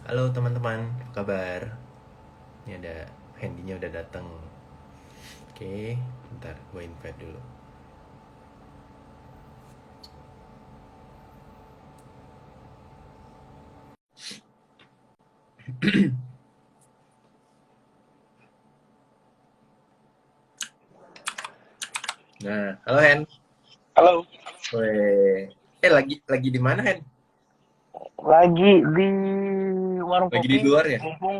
Halo teman-teman, apa kabar? Ini ada handynya udah datang. Oke, bentar gue invite dulu. Nah, halo Hen. Halo, Weh, lagi di mana Hen? lagi di warung Lagi di kopi, luar ya? mumpung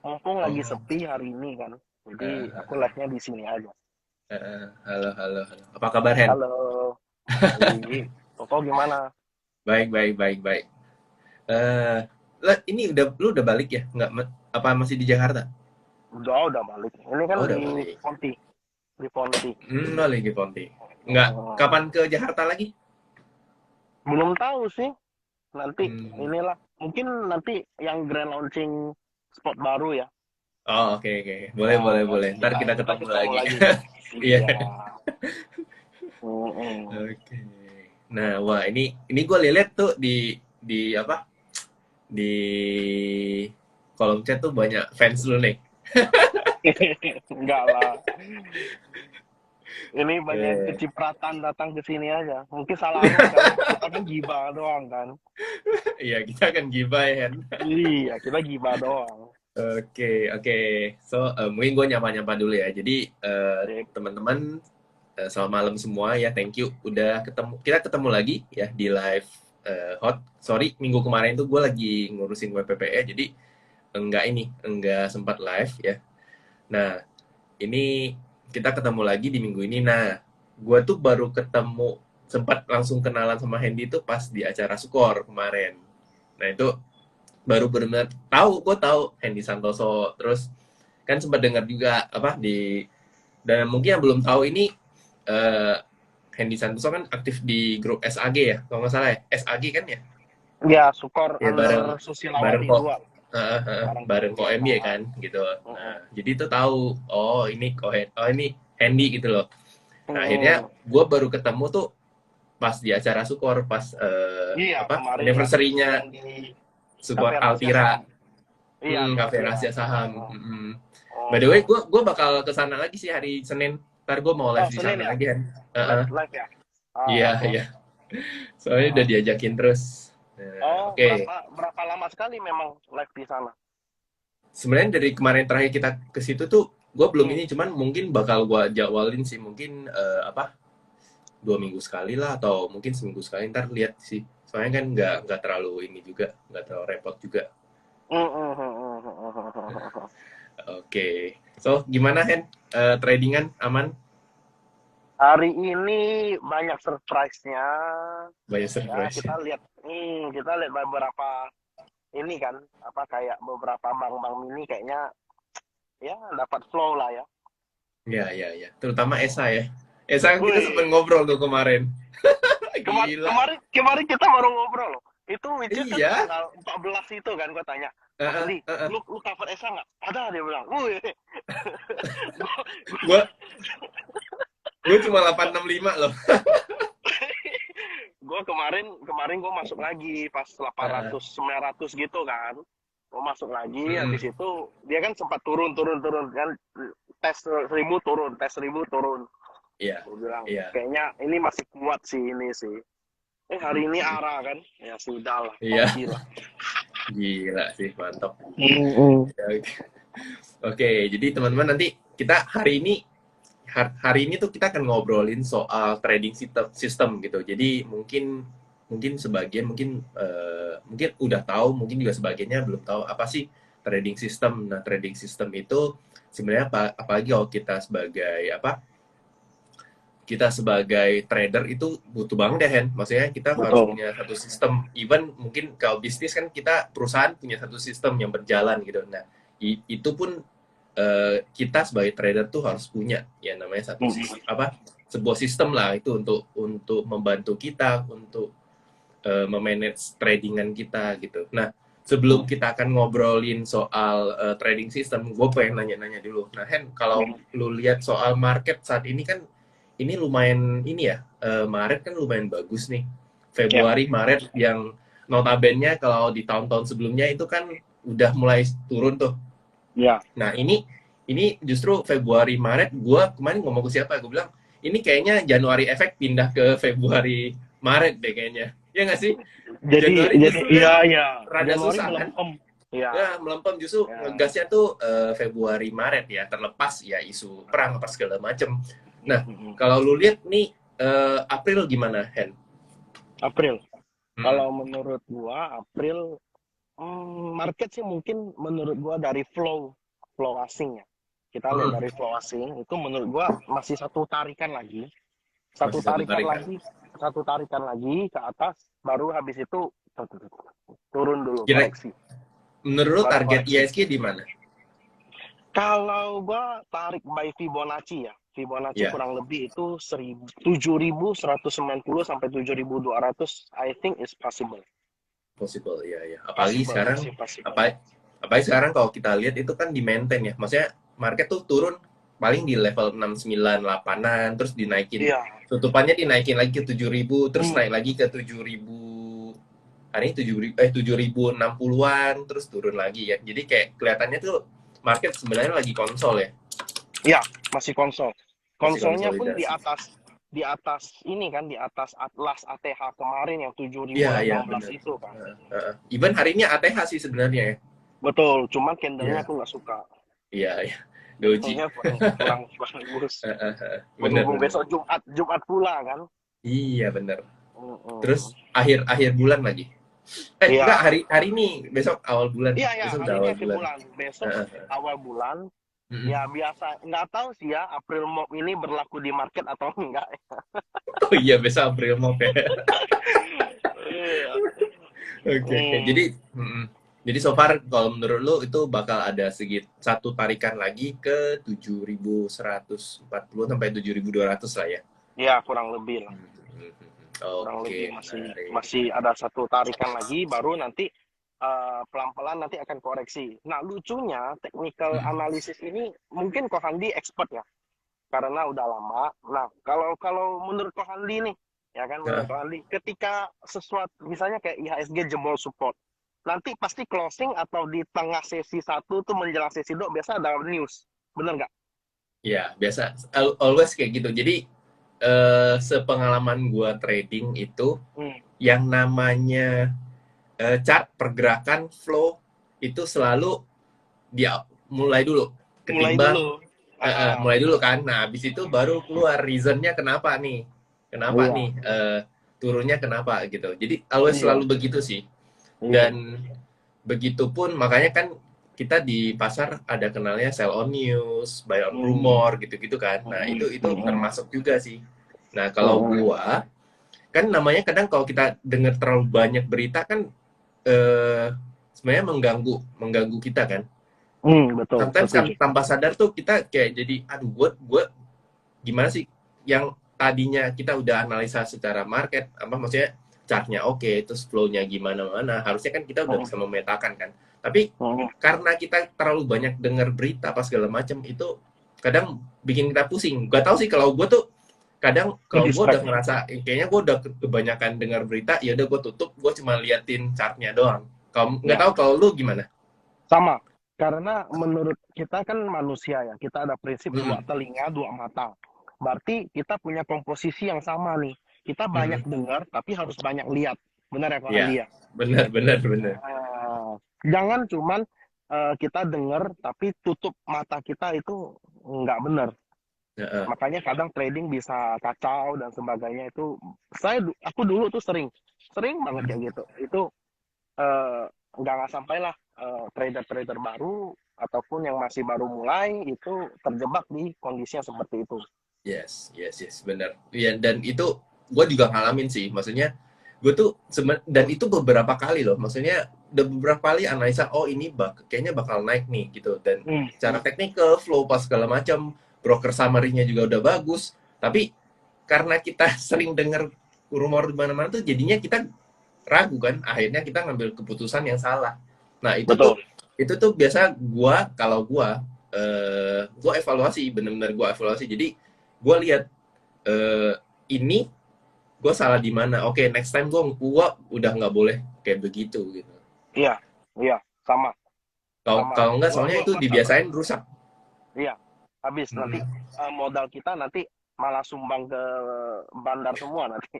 mumpung lagi Oh, sepi hari ini kan. Jadi aku eh, live-nya di sini aja. halo, halo, halo. Apa kabar Hen? Halo, baik. Koko gimana? Baik, baik, baik, baik. Eh, ini lu udah balik ya? Apa masih di Jakarta? Udah balik. Ini kan Oh, udah di balik. Ponti, di Ponti. Balik di Ponti. Nggak, Hmm, kapan ke Jakarta lagi? belum tahu sih. Nanti Hmm. inilah. Mungkin nanti yang grand launching spot baru ya. Oh, oke, oke. Boleh, Nah, boleh, boleh. nanti Ntar kita kita ketemu ketemu lagi. lagi. Iya. Iya. Hmm. Oke. Nah, wah ini gue lihat tuh di apa? Di kolom chat tuh banyak fans lu nih. Enggak lah. Ini banyak yang Eh, kecipratan datang ke sini aja. Mungkin salah arwah kali. Kita kan gibah doang kan. iya kita akan gibah ya. Hen. Iya, kita gibah doang. Oke, oke. So, mungkin gue nyapa-nyapa dulu ya. Jadi, Sip. teman-teman, selamat malam semua ya. Thank you udah ketemu. Kita ketemu lagi ya di live hot. Sorry, minggu kemarin tuh gue lagi ngurusin WPPE, jadi enggak sempat live ya. Nah, ini kita ketemu lagi di minggu ini. Nah, gue tuh baru ketemu, sempat langsung kenalan sama Hendy tuh pas di acara Sukor kemarin. Nah, itu baru benar-benar tahu, gue tahu Hendy Santoso. Terus kan sempat dengar juga apa dan mungkin yang belum tahu ini, eh, Hendy Santoso kan aktif di grup SAG ya, kalau nggak salah ya. SAG kan ya? Ya, Sukor Ya under bareng bareng Susilawati kok 2. Barang bareng kok PMY. MY kan gitu. Nah, Mm-mm. jadi itu tahu, oh ini kok, oh ini Hendy gitu loh. Nah, akhirnya Mm-mm. gue baru ketemu tuh pas di acara Sukor, pas Iya, apa kemarin anniversary-nya yang di Sukor Cafe Rahasia Altira. Saham. Iya, Kafe Altira. Rahasia Saham. Oh, By the way, oh. gue bakal ke sana lagi sih hari Senin. Ntar gue mau Oh, live di Senin sana ya? lagi kan. Live, live ya? Iya, Ah, oke. iya. Soalnya udah Ah. diajakin terus. Nah, Oh, oke. berapa lama sekali memang live di sana? Sebenarnya dari kemarin terakhir kita ke situ tuh, gue belum Hmm. ini, cuman mungkin bakal gue jadwalin sih, mungkin apa 2 minggu sekali lah, atau mungkin seminggu sekali. Ntar lihat sih. Soalnya kan nggak terlalu ini juga, nggak terlalu repot juga. Oke. So, gimana Hen? Tradingan aman? Hari ini banyak surprise-nya. Banyak Ya, surprise ya? kita lihat beberapa ini kan, apa kayak beberapa bank-bank mini kayaknya ya dapat flow lah ya. Iya, iya, iya. Terutama Esa ya. Esa kan kita sempat Wih, ngobrol tuh kemarin. Gila. kemarin kita baru ngobrol loh. Itu which is kan Iya. tanggal 14 itu kan gue tanya, Mas Heeh, Andi, heeh. lu cover Esa nggak? Ada dia bilang. Wih, Gua gua cuma 865 loh. gue kemarin kemarin gue masuk lagi pas Heeh. 800 900 gitu kan. Gue masuk lagi, habis Mm-mm. itu dia kan sempat turun kan, tes 1000 turun, tes 1000 turun. Iya. Gue bilang Iya. kayaknya ini masih kuat sih ini sih. Hari ini Mm-mm. arah kan, ya sudah lah, Iya. hoki lah. Gila sih, mantap. Mm-mm. Ya, oke, jadi teman-teman, nanti kita hari ini tuh kita akan ngobrolin soal trading system gitu. Jadi mungkin mungkin sebagian mungkin mungkin udah tahu, mungkin juga sebagiannya belum tahu apa sih trading system. Nah, trading system itu sebenarnya apa, apalagi kalau kita sebagai apa? Kita sebagai trader itu butuh banget deh, Hen. Maksudnya kita harus Betul. punya satu sistem. Even mungkin kalau bisnis kan kita perusahaan punya satu sistem yang berjalan gitu. Nah, itu pun kita sebagai trader tuh harus punya ya namanya satu Mm-mm. sistem apa sebuah sistem lah itu untuk membantu kita untuk memanage tradingan kita gitu. Nah, sebelum kita akan ngobrolin soal trading system, gue pengen nanya-nanya dulu. Nah, Hen, kalau Mm-mm. lu lihat soal market saat ini kan, ini lumayan ini ya, Maret kan lumayan bagus nih. Ya. Februari, Maret yang notabene kalau di tahun-tahun sebelumnya itu kan udah mulai turun tuh. Ya. Nah, ini justru Februari Maret gue kemarin ngomong ke siapa, gue bilang ini kayaknya Januari efek pindah ke Februari Maret deh kayaknya. Ya nggak sih? Januari Jadi justru iya kan iya. rada Januari susah kan? melempem. Iya. Ya, melempem justru Ya. ngegasnya tuh Februari Maret ya, terlepas ya isu perang apa segala macem. Nah, Mm-mm. kalau lu lihat nih April gimana, Hen? April. Hmm. Kalau menurut gua April market sih mungkin menurut gua dari flow asing ya. Kita lihat Hmm. dari flow asing itu menurut gua masih satu tarikan lagi, satu Masih satu tarikan tarikan. lagi, satu tarikan lagi ke atas, baru habis itu turun dulu Kira koreksi, menurut lu baru target koreksi. ISG di mana? Kalau gua tarik by Fibonacci ya, Fibonacci Ya, kurang lebih itu 7.190 sampai 7.200, I think is possible. possible ya ya. Apalagi Possible, sekarang masih possible. apalagi sekarang kalau kita lihat itu kan di maintain ya. Maksudnya market tuh turun paling di level 69 8-an terus dinaikin Iya. tutupannya dinaikin lagi ke 7.000 terus Hmm. naik lagi ke 7.000 hari ini 7.060-an terus turun lagi ya. Jadi kayak kelihatannya tuh market sebenarnya lagi konsol ya. Iya, masih konsol. Masih Konsolnya pun konsolidasi. di atas ini kan, di atas Atlas ATH kemarin yang Iya, iya 7.016 benar. itu kan. Even hari ini ATH sih sebenarnya ya. Betul, cuman candlenya Iya, aku nggak suka. iya, iya. Doji. Candlenya kurang bagus. Bener, Berhubung bener. besok Jumat pula kan. Iya, bener. Mm-mm. Terus akhir bulan lagi. Enggak, Iya, hari hari ini, besok awal bulan. iya ya, Besok udah hari ini awal akhir bulan. bulan. Besok Heeh, awal bulan. mm-mm. Ya biasa, nggak tahu sih ya April Mop ini berlaku di market atau enggak. Oh iya, besok April Mop ya. Iya. Oke, oke. Hmm. Jadi so far kalau menurut lo itu bakal ada satu tarikan lagi ke 7.140 sampai 7.200 lah ya. Ya kurang lebih lah. Hmm. Kurang Oke, lebih masih menarik. masih ada satu tarikan lagi baru nanti pelan-pelan nanti akan koreksi. Nah, lucunya technical Hmm. analysis ini mungkin Kohandi expert ya karena udah lama. Nah, kalau kalau menurut Kohandi nih ya kan menurut Nah, Kohandi ketika sesuatu misalnya kayak IHSG jebol support nanti pasti closing atau di tengah sesi satu tuh menjelang sesi dua biasa ada news. Bener nggak? ya biasa always kayak gitu. Jadi sepengalaman gua trading itu Hmm. yang namanya chart pergerakan flow itu selalu dia mulai dulu Mulai ketimbang dulu. Ah, mulai dulu kan. Nah, habis itu baru keluar reasonnya kenapa iya, nih turunnya kenapa gitu. Jadi always iya, selalu begitu sih. iya. Dan begitupun makanya kan kita di pasar ada kenalnya sell on news, buy on Hmm. rumor gitu-gitu kan. Nah, itu Mm-mm. termasuk juga sih. Nah, kalau Mm-mm. gua kan namanya kadang kalau kita dengar terlalu banyak berita kan sebenarnya mengganggu kita kan. Betul, Sometimes kan setuju. tanpa sadar tuh kita kayak jadi aduh gue gimana sih yang tadinya kita udah analisa secara market apa maksudnya chartnya oke terus flow-nya gimana mana harusnya kan kita udah Mm-mm. bisa memetakan kan tapi Mm-mm. karena kita terlalu banyak dengar berita apa segala macam itu kadang bikin kita pusing gak tahu sih kalau gue tuh kadang Ke kalau gue udah distract. ngerasa kayaknya gue udah kebanyakan dengar berita ya udah gue tutup gue cuma liatin chartnya doang kalau nggak Ya, tahu kalau lu gimana. sama. Karena menurut kita kan manusia ya, kita ada prinsip dua Mm-mm. telinga, dua mata. Berarti kita punya komposisi yang sama nih. Kita banyak Mm-mm. dengar, tapi harus banyak lihat. Benar ya, Ko Ya Andi ya? benar benar benar. Jangan cuman kita dengar, tapi tutup mata kita itu nggak benar. Heeh. Makanya kadang trading bisa kacau dan sebagainya itu aku dulu tuh sering banget kayak gitu itu eh, nggak sampailah trader-trader baru ataupun yang masih baru mulai itu terjebak di kondisi yang seperti itu. Yes, yes, yes, benar. Iya, dan itu gue juga ngalamin sih. Maksudnya, gue tuh dan itu beberapa kali loh. Maksudnya, udah beberapa kali analisa, oh ini kayaknya bakal naik nih gitu. Dan Hmm, secara teknikal, flow pas segala macam, broker summary-nya juga udah bagus. Tapi karena kita sering dengar rumor di mana-mana tuh, jadinya kita ragu kan. Akhirnya kita ngambil keputusan yang salah. Nah betul. itu tuh biasa kalau gue evaluasi, bener-bener gue evaluasi. Jadi gue lihat eh, ini gue salah di mana. Oke, next time gue udah nggak boleh kayak begitu gitu. Iya, iya, sama. Kalau sama kalau enggak, soalnya gua itu sama. dibiasain rusak. Iya, habis nanti Mm-mm. modal kita nanti malah sumbang ke bandar semua nanti.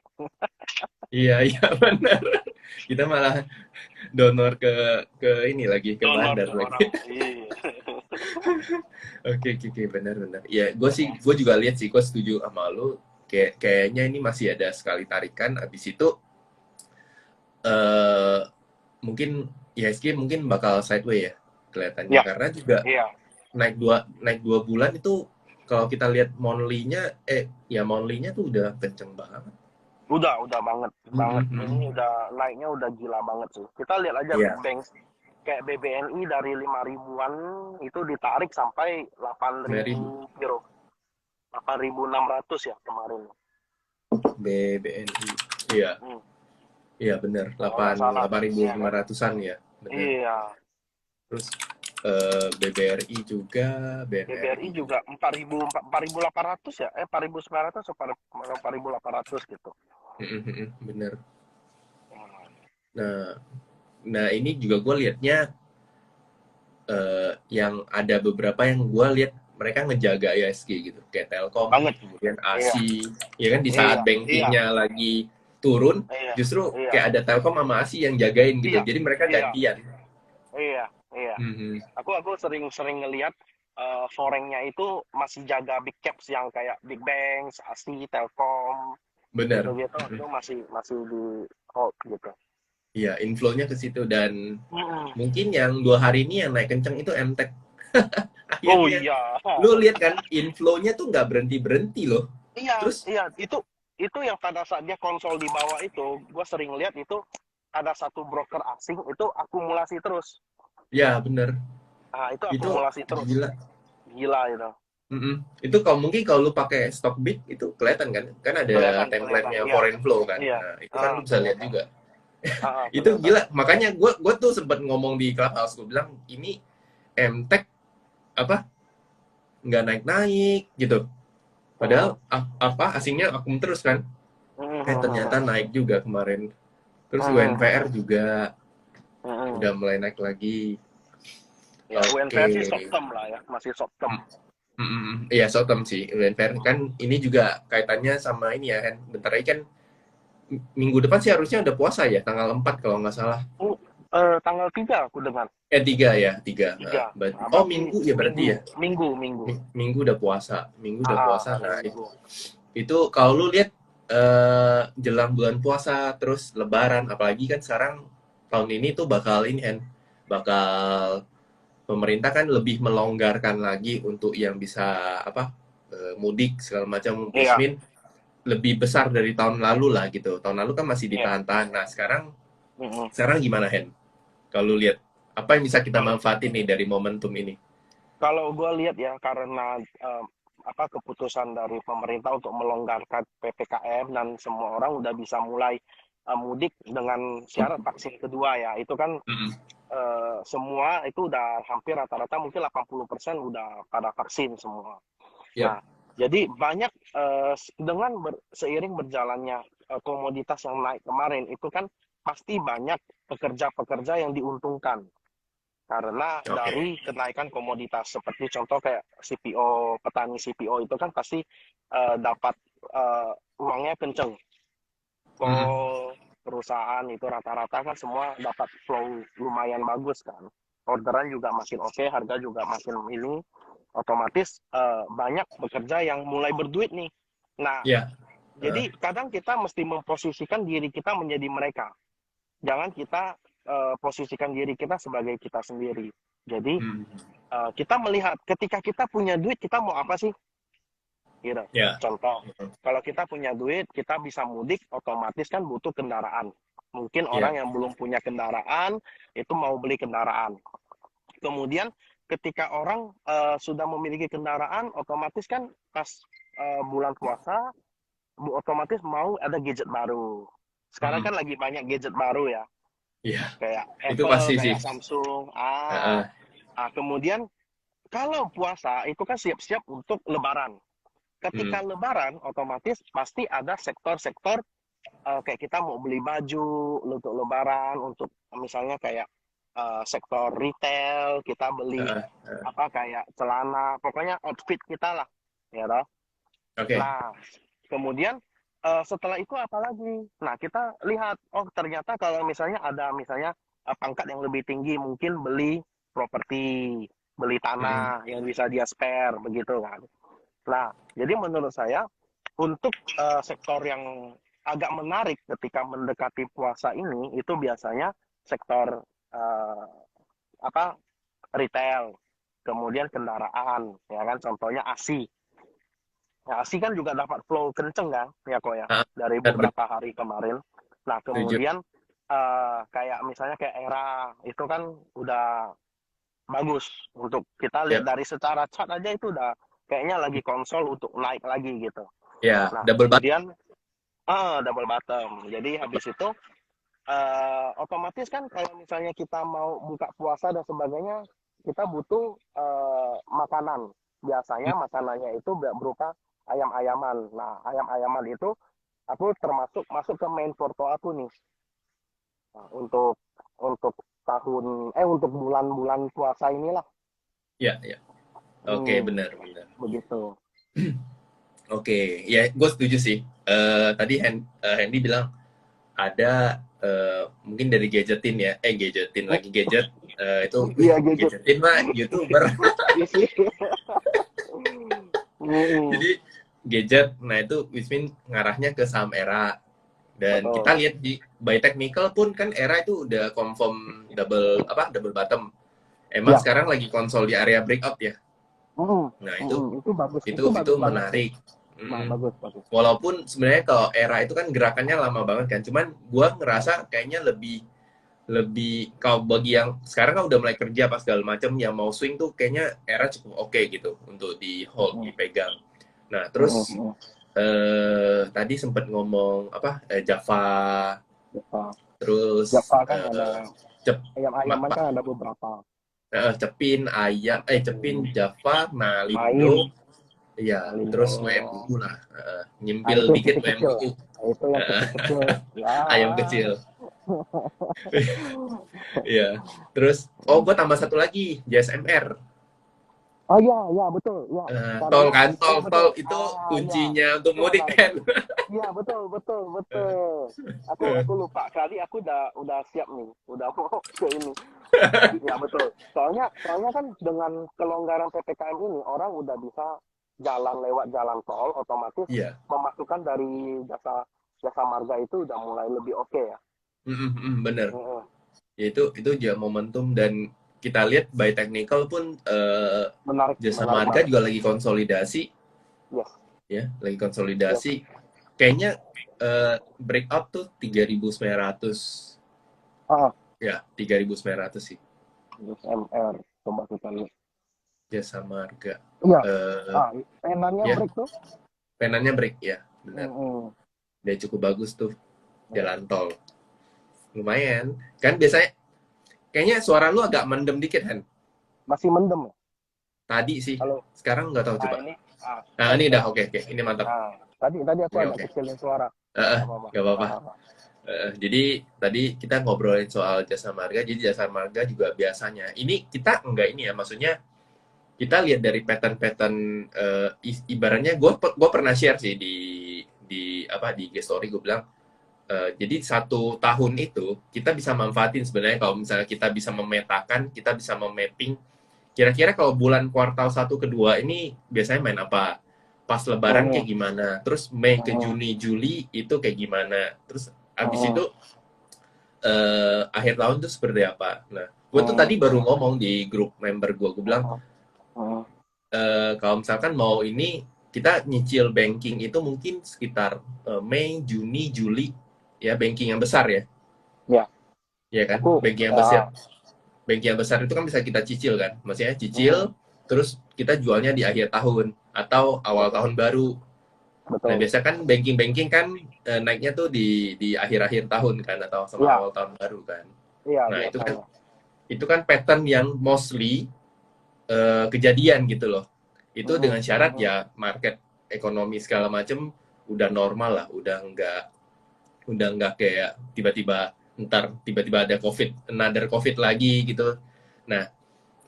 Iya, iya benar. Kita malah donor ke ini lagi, ke Donor bandar ke lagi. orang. Iya. Oke, oke, oke, benar, benar. Ya, gue juga lihat sih, gue setuju sama lu. Kayaknya ini masih ada sekali tarikan. Abis itu eh mungkin IHSG mungkin bakal sideway ya kelihatannya, Iya, karena juga iya. naik dua bulan itu kalau kita lihat monthly-nya, ya monthly-nya tuh udah kenceng banget. Udah banget, banget. Ini Mhm. udah naiknya udah gila banget sih. Kita lihat aja Big Iya, Bang kayak BBNI dari 5 ribuan itu ditarik sampai 9.000 8.000 euro. 8.600 ya kemarin. BBNI. Iya, Hmm, iya benar. kalau nggak salah. Delapan ribu Iya lima kan? ratusan ya, benar. Iya. Terus BBRI juga, BBRI BMRI juga. juga 4.800 ya? 4.900 atau 4.800 gitu. Mhm, mhm, bener. Hmm. Nah, nah ini juga gue liatnya yang ada beberapa yang gue lihat mereka ngejaga ISG gitu, kayak Telkom, Banget. kemudian Iya, ASI, ya kan di iya, saat iya, bankingnya lagi turun, iya, justru iya, kayak ada Telkom sama ASI yang jagain gitu, iya, jadi mereka iya, gantian. iya, iya. Mhm, Aku sering ngelihat forengnya itu masih jaga big caps yang kayak Big Bang, ASI, Telkom, bener. gitu-gitu Mhm. itu masih masih di hold gitu. Iya, inflow-nya ke situ dan Mm-mm. mungkin yang 2 hari ini yang naik kenceng itu MTEK. Oh Akhirnya, iya, lu lihat kan inflow-nya tuh nggak berhenti berhenti loh. iya, Terus, iya itu yang pada saat dia konsol di bawah itu, gue sering lihat itu ada satu broker asing itu akumulasi terus. ya bener, Nah, itu itu akumulasi terus. gila. Gila itu. Mm-mm. Itu kalau mungkin kalau lu pakai Stockbit itu kelihatan kan, kan ada Kelihatan, kelihatan. template-nya Iya, foreign flow kan. iya. Nah, itu kan lu bisa lihat Kelihatan. juga. Itu Kelihatan. gila. Makanya gue tuh sempat ngomong di Clubhouse, gue bilang ini MTech apa nggak naik-naik gitu. Padahal Mm-mm. apa asingnya akum terus kan. Ternyata naik juga kemarin. Terus UNPR juga udah mulai naik lagi. Ya, Oke. UNPR sih short term lah ya, masih short term. Iya, Sotem sih. UNPR kan ini juga kaitannya sama ini ya kan. Bentar lagi kan minggu depan sih harusnya udah puasa ya, tanggal 4 kalau nggak salah. Tanggal 3 aku dengar. 3 ya, 3. Tiga. Nah, Oh, berarti minggu ya berarti minggu, ya. minggu, minggu. Minggu udah puasa. Minggu udah puasa. Nah, Minggu. itu kalau lu lihat jelang bulan puasa terus lebaran, apalagi kan sekarang tahun ini tuh bakal ini kan, bakal pemerintah kan lebih melonggarkan lagi untuk yang bisa apa mudik segala macam, which Iya, mean lebih besar dari tahun lalu lah gitu. Tahun lalu kan masih iya. ditahan-tahan. Nah, sekarang Mm-mm. sekarang gimana Hen? Kalau lu lihat apa yang bisa kita Kalau manfaatin nih dari momentum ini? kalau gue lihat ya karena apa keputusan dari pemerintah untuk melonggarkan PPKM dan semua orang udah bisa mulai mudik dengan syarat vaksin kedua ya. Itu kan Mm-mm. semua itu udah hampir rata-rata mungkin 80% udah pada vaksin semua. Yap. Nah, jadi banyak dengan seiring berjalannya komoditas yang naik kemarin itu kan pasti banyak pekerja-pekerja yang diuntungkan karena Oke. dari kenaikan komoditas seperti contoh kayak CPO, petani CPO itu kan pasti dapat uangnya kenceng. Mm-mm. Kol, perusahaan itu rata-rata kan semua dapat flow lumayan bagus kan. Orderan juga makin oke, harga juga makin ini, otomatis banyak pekerja yang mulai berduit nih. Nah, Ya. Uh, jadi kadang kita mesti memposisikan diri kita menjadi mereka. Jangan kita posisikan diri kita sebagai kita sendiri. Jadi mm. kita melihat ketika kita punya duit kita mau apa sih? Gitu. Ya. Contoh, kalau kita punya duit, kita bisa mudik, otomatis kan butuh kendaraan. Mungkin Ya. orang yang belum punya kendaraan, itu mau beli kendaraan. Kemudian ketika orang sudah memiliki kendaraan, otomatis kan pas bulan puasa, otomatis mau ada gadget baru. Sekarang Mm-mm. kan lagi banyak gadget baru ya, Ya. kayak Itu Apple, pasti sih. kayak Samsung. Uh, Kemudian kalau puasa itu kan siap-siap untuk Lebaran. Ketika mm. Lebaran, otomatis pasti ada sektor-sektor kayak kita mau beli baju untuk Lebaran, untuk misalnya kayak sektor retail, kita beli Heeh, heeh. apa kayak celana, pokoknya outfit kita lah, ya toh. Oke. Nah, kemudian setelah itu apa lagi? Nah, kita lihat, oh ternyata kalau misalnya ada misalnya pangkat yang lebih tinggi, mungkin beli properti, beli Mm-mm. tanah yang bisa dia spare, begitu kan. Nah, jadi menurut saya untuk sektor yang agak menarik ketika mendekati puasa ini, itu biasanya sektor eh, apa retail, kemudian kendaraan, ya kan, contohnya ASI. Ya, ASI kan juga dapat flow kenceng kan, ya kok ya, Ah, dari benar benar beberapa hari kemarin. Nah, setuju. kemudian kayak misalnya kayak era itu kan udah bagus untuk kita lihat Ya, dari secara chart aja itu udah kayaknya lagi konsol untuk naik lagi gitu. ya Nah, double button. kemudian double bottom. Jadi habis itu otomatis kan kalau misalnya kita mau buka puasa dan sebagainya, kita butuh makanan. Biasanya makanannya itu berupa ayam-ayaman. Nah, ayam-ayaman itu aku termasuk masuk ke main foto aku nih. Nah, untuk untuk bulan-bulan puasa inilah. Ya, ya. Oke, Hmm, benar benar. begitu. Oke, ya gue setuju sih. Tadi Hendy bilang ada mungkin dari gadgetin ya, gadgetin lagi gadget itu Iya gadget. gadgetin mah YouTuber. Iya sih. Hmm, Jadi gadget, nah itu which mean ngarahnya ke saham era. Dan kita betul. lihat di by technical pun kan era itu udah confirm double bottom. Emang Ya. sekarang lagi konsol di area breakout ya. Nah Itu bagus. Itu itu bagus banget sih. menarik. Mm-mm. Bagus, bagus. Walaupun sebenarnya kalau era itu kan gerakannya lama banget kan, cuman gua ngerasa kayaknya lebih lebih kalau bagi yang sekarang kan udah mulai kerja pas segala macam yang mau swing tuh kayaknya era cukup oke gitu untuk di hold Mm-mm. dipegang. Nah terus Mm-mm. tadi sempat ngomong apa Java Java. terus Java kan ada cep ayam-ayaman kan ada beberapa. cepin ayam cepin Hmm. Java Main, Malindo ya Malindo. terus WMU lah Nah, nyimpil itu yang dikit kecil-kecil WMU ya. Nah, itu yang kecil-kecil. Ya. ayam kecil. Iya. Terus, oh gue tambah satu lagi, JSMR. Oh iya, iya betul. Ya, Tol karena kan, iya betul. tol itu Iya, kuncinya untuk itu mudik menarik. kan. Iya, betul, betul, betul. Aku lupa kali aku udah siap nih, udah mau ke ini. Ya betul. Soalnya soalnya kan dengan kelonggaran PPKM ini orang udah bisa jalan lewat jalan tol, otomatis Iya, pemasukan dari jasa jasa marga itu udah mulai lebih oke ya. bener. Heeh. Ya, itu juga momentum dan kita lihat by technical pun Menarik, jasa menarik marga banget. juga lagi konsolidasi, Yes, ya, lagi yes. konsolidasi. Kayaknya breakout tuh 3.900 Ah, ya, 3.900 sih yes, MR. Coba kita lihat. jasa marga. Iya. Eh Penannya ya, break tuh. penannya break ya, benar. Mm-mm. Dia cukup bagus tuh jalan tol. Lumayan. Kan biasanya kayaknya suara lu agak mendem dikit kan? Masih mendem ya. Tadi sih. Kalau Sekarang nggak tahu coba. ini Nah, baik ini udah baik. oke oke. Ini mantap. Tadi aku Ini agak oke. kecilin suara. Heeh, Nggak apa-apa. nggak apa-apa. Ah, ah. Jadi tadi kita ngobrolin soal jasa marga. Jadi jasa marga juga biasanya. Ini kita enggak ini ya. Maksudnya kita lihat dari pattern-pattern ibaratnya gue pernah share sih di IG story gue bilang jadi 1 tahun itu kita bisa manfaatin sebenarnya kalau misalnya kita bisa memetakan, kita bisa memapping kira-kira kalau bulan kuartal 1 ke 2 ini biasanya main apa? Pas lebaran kayak Mm-mm. gimana? Terus Mei ke Mm-mm. Juni, Juli itu kayak gimana? Terus abis itu Mm-mm. akhir tahun itu seperti apa? Nah, gue tuh tadi Mm-mm. baru ngomong di grup member gue bilang Mm-mm. Mm-mm. kalau misalkan mau ini kita nyicil banking itu mungkin sekitar Mei, Juni, Juli ya banking yang besar ya, Ya, ya kan? aku Banking yang besar, ya. banking yang besar itu kan bisa kita cicil kan, maksudnya Mm-mm. cicil terus kita jualnya di akhir tahun atau awal Betul, tahun baru. Nah betul. biasa kan banking-banking kan naiknya tuh di akhir-akhir tahun kan atau sama Iya, awal tahun baru kan. iya Nah biasanya. itu kan pattern yang mostly kejadian gitu loh. Itu Mm-mm. dengan syarat Mm-mm. ya market ekonomi segala macam udah normal lah, udah nggak kayak tiba-tiba ntar tiba-tiba ada another COVID lagi gitu. Nah,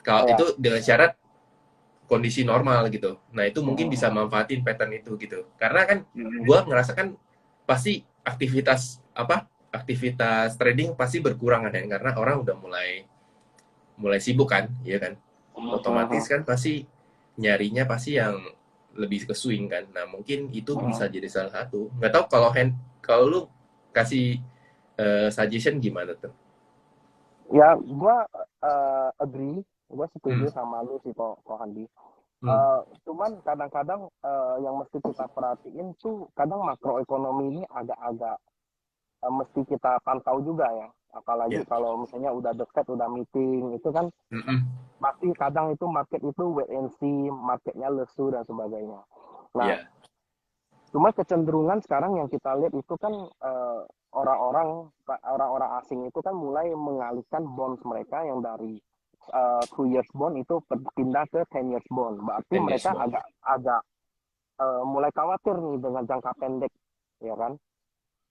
kalau Ya. itu dengan syarat kondisi normal gitu. Nah, itu mungkin bisa Hmm. manfaatin pattern itu gitu. Karena kan Hmm. gue ngerasa kan pasti aktivitas trading pasti berkurang kan ya, karena orang udah mulai mulai sibuk kan, ya kan. Otomatis kan pasti nyarinya pasti yang lebih ke swing kan. Nah, mungkin itu bisa Hmm. jadi salah satu. Nggak tahu kalau lu kasih suggestion gimana tuh? Ya, gua agree, gua Hmm. setuju sama lu sih kok Handi. Hmm. Cuman kadang-kadang yang mesti kita perhatiin tuh kadang makroekonomi ini agak-agak mesti kita pantau juga ya. Apalagi Ya. kalau misalnya udah The Fed udah meeting itu kan Mm-mm. pasti kadang itu market itu wait and see, marketnya lesu dan sebagainya. Nah, Ya. cuma kecenderungan sekarang yang kita lihat itu kan orang-orang orang-orang asing itu kan mulai mengalihkan bonds mereka yang dari 2 years bond itu pindah ke 10 years bond. Berarti 10 years mereka bond. agak agak mulai khawatir nih dengan jangka pendek, ya kan?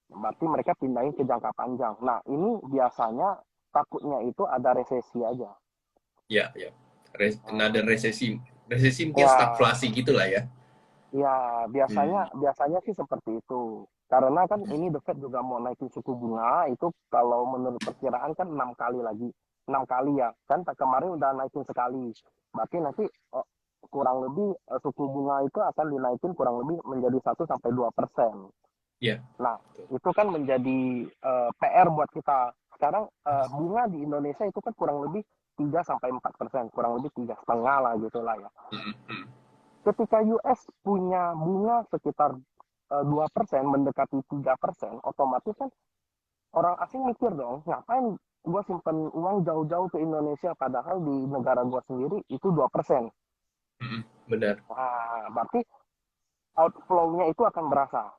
Berarti mereka pindahin ke jangka panjang. Nah, ini biasanya takutnya itu ada resesi aja. Ya, ya. Another Hmm. resesi mungkin Ya, stagflasi gitulah ya. ya, biasanya Hmm. biasanya sih seperti itu. Karena kan ini The Fed juga mau naikin suku bunga, itu kalau menurut perkiraan kan 6 kali lagi. 6 kali ya, kan kemarin udah naikin sekali. Berarti nanti kurang lebih suku bunga itu akan dinaikin kurang lebih menjadi 1 sampai 2%. Ya, Nah, betul. itu kan menjadi PR buat kita. Sekarang bunga di Indonesia itu kan kurang lebih 3 sampai 4%, kurang lebih 3,5 lah gitu lah ya. Mm, mm. Ketika US punya bunga sekitar 2%, mendekati 3%, otomatis kan orang asing mikir dong, ngapain gue simpen uang jauh-jauh ke Indonesia, padahal di negara gue sendiri itu 2%. Mm, benar. Nah, berarti outflow-nya itu akan berasa.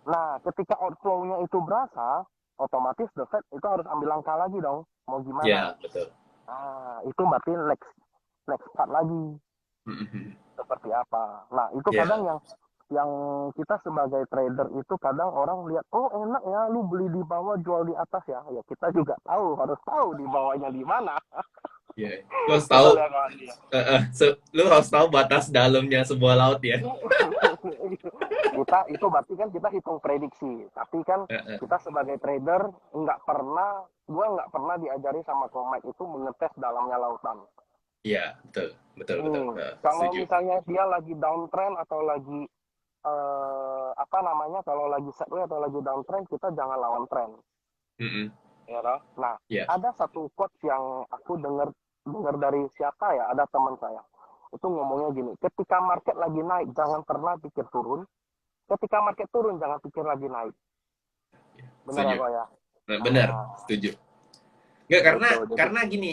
Nah, ketika outflow-nya itu berasa, otomatis The Fed itu harus ambil langkah lagi dong. Mau gimana? Ya, betul. Nah, itu berarti next part lagi. Mm, mm, mm. Seperti apa. Nah, itu kadang Ya, yang kita sebagai trader itu kadang orang lihat, oh enak ya, lu beli di bawah, jual di atas ya. Ya kita juga tahu, harus tahu di bawahnya di mana. ya. Lo harus tahu, Betul ya kawan dia. lo harus tahu batas dalamnya sebuah laut ya. Kita itu berarti kan kita hitung prediksi. Tapi kan Eh, eh. kita sebagai trader gua nggak pernah diajari sama Komik itu mengetes dalamnya lautan. Iya, betul, betul, betul. Nah, Kalau setuju. misalnya dia lagi downtrend atau lagi apa namanya, kalau lagi sideways atau lagi downtrend kita jangan lawan trend, Mm-mm. ya toh? Nah, Ya, ada satu quotes yang aku dengar dengar dari siapa ya, ada teman saya itu ngomongnya gini, ketika market lagi naik jangan pernah pikir turun, ketika market turun jangan pikir lagi naik. ya, Benar ya setuju. kok ya? Nah, benar, Ah, setuju. Enggak, karena gitu jadi. karena gini,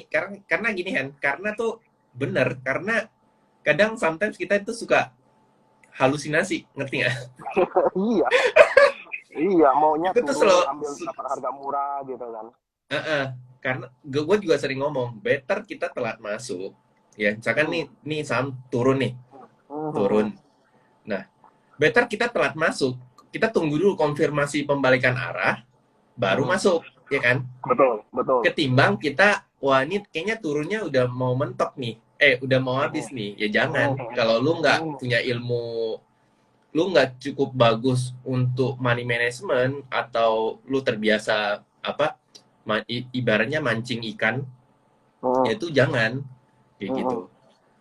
karena gini kan, karena tuh benar, karena kadang sometimes kita itu suka halusinasi, ngerti nggak? Iya, iya, maunya Itu tuh turun selalu, ambil dapat harga murah gitu kan. uh-uh. Karena gue juga sering ngomong, better kita telat masuk, ya. Misalkan Hmm. nih saham turun nih, Hmm, hmm, hmm. turun. Nah, better kita telat masuk, kita tunggu dulu konfirmasi pembalikan arah, baru Hmm. masuk, ya kan? Betul, betul. Ketimbang kita, wah ini kayaknya turunnya udah mau mentok nih, udah mau Hmm, habis nih, ya hmm, jangan. hmm, Kalau lu nggak hmm. punya ilmu, lu nggak cukup bagus untuk money management atau lu terbiasa apa, ibaratnya mancing ikan, ya Hmm, itu jangan kayak hmm, gitu. hmm.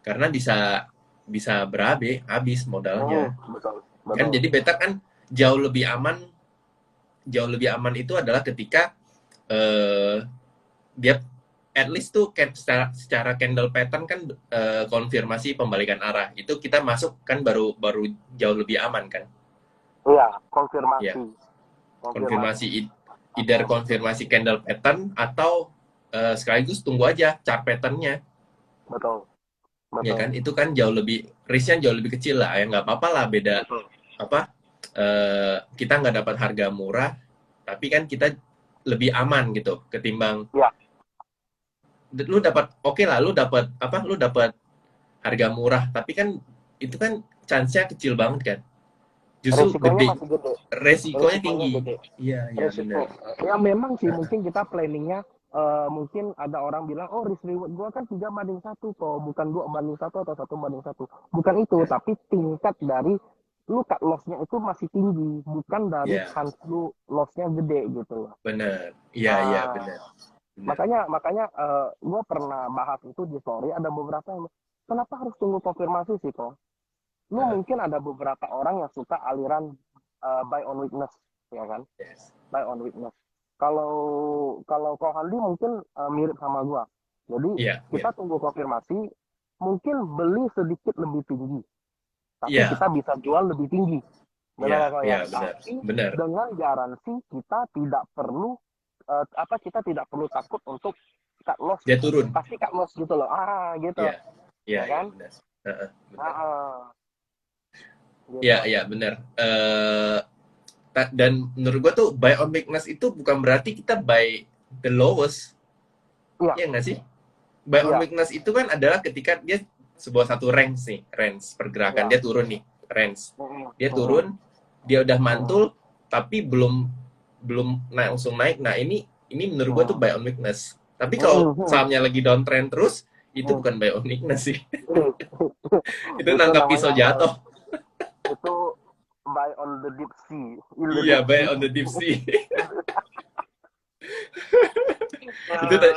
Karena bisa bisa berabe, habis modalnya. Betul, Kan betul. jadi beta kan jauh lebih aman, jauh lebih aman itu adalah ketika eh, dia at least tuh secara candle pattern kan konfirmasi pembalikan arah itu kita masuk kan baru baru jauh lebih aman kan Iya, ya, konfirmasi, konfirmasi. konfirmasi either konfirmasi candle pattern atau sekaligus tunggu aja chart patternnya, Betul, ya betul, kan itu kan jauh lebih risknya jauh lebih kecil lah, ya nggak apa-apa lah beda betul. apa, kita nggak dapat harga murah tapi kan kita lebih aman gitu ketimbang Iya, lu dapat, oke lah lu dapat apa, lu dapat harga murah tapi kan itu kan chance-nya kecil banget kan, Justru Resikonya gede, masih gede. resikonya Resikonya tinggi. gede. Iya, iya benar. Resiko. Ya memang sih mungkin kita planningnya mungkin ada orang bilang, oh risk reward gua kan 3:1 kok, bukan 2:1 atau 1:1. Bukan itu, Ya, tapi tingkat dari lu cut loss-nya itu masih tinggi, bukan dari ya, chance lu loss-nya gede gitu loh. benar. Iya, iya Ah, benar. Benar. makanya gue pernah bahas itu di story, ada beberapa yang kenapa harus tunggu konfirmasi sih kok? Lu Heeh, mungkin ada beberapa orang yang suka aliran buy on weakness, ya kan? yes. Buy on weakness. Kalau kalau kau Handi mungkin mirip sama gua. Jadi Iya, kita mirip. tunggu konfirmasi, mungkin beli sedikit lebih tinggi, tapi Iya, kita bisa jual lebih tinggi. iya, Benar kok iya ya? benar. Tapi Benar. dengan garansi kita tidak perlu kita tidak perlu takut untuk cut loss, Dia turun. pasti cut loss gitu loh. Gitu. Iya, iya, Ya iya kan? benar. Heeh, benar. Ah, Iya, gitu. iya benar. Dan menurut gua tuh buy on weakness itu bukan berarti kita buy the lowest. Iya, Iya nggak sih? Buy on iya. weakness itu kan adalah ketika dia sebuah satu range nih, range pergerakan Iya. dia turun nih, range. Mm-mm, Dia mm-mm, turun, dia udah mm-mm, mantul, tapi belum belum naik langsung naik. Nah ini menurut gua tuh mm-mm, buy on weakness. Tapi kalau mm-mm, sahamnya lagi downtrend terus, itu mm-mm. bukan buy on weakness sih. Itu Itu nangkap namanya pisau jatuh. itu buy on the deep sea, in the Iya, deep buy sea. on the deep sea. Itu Eh,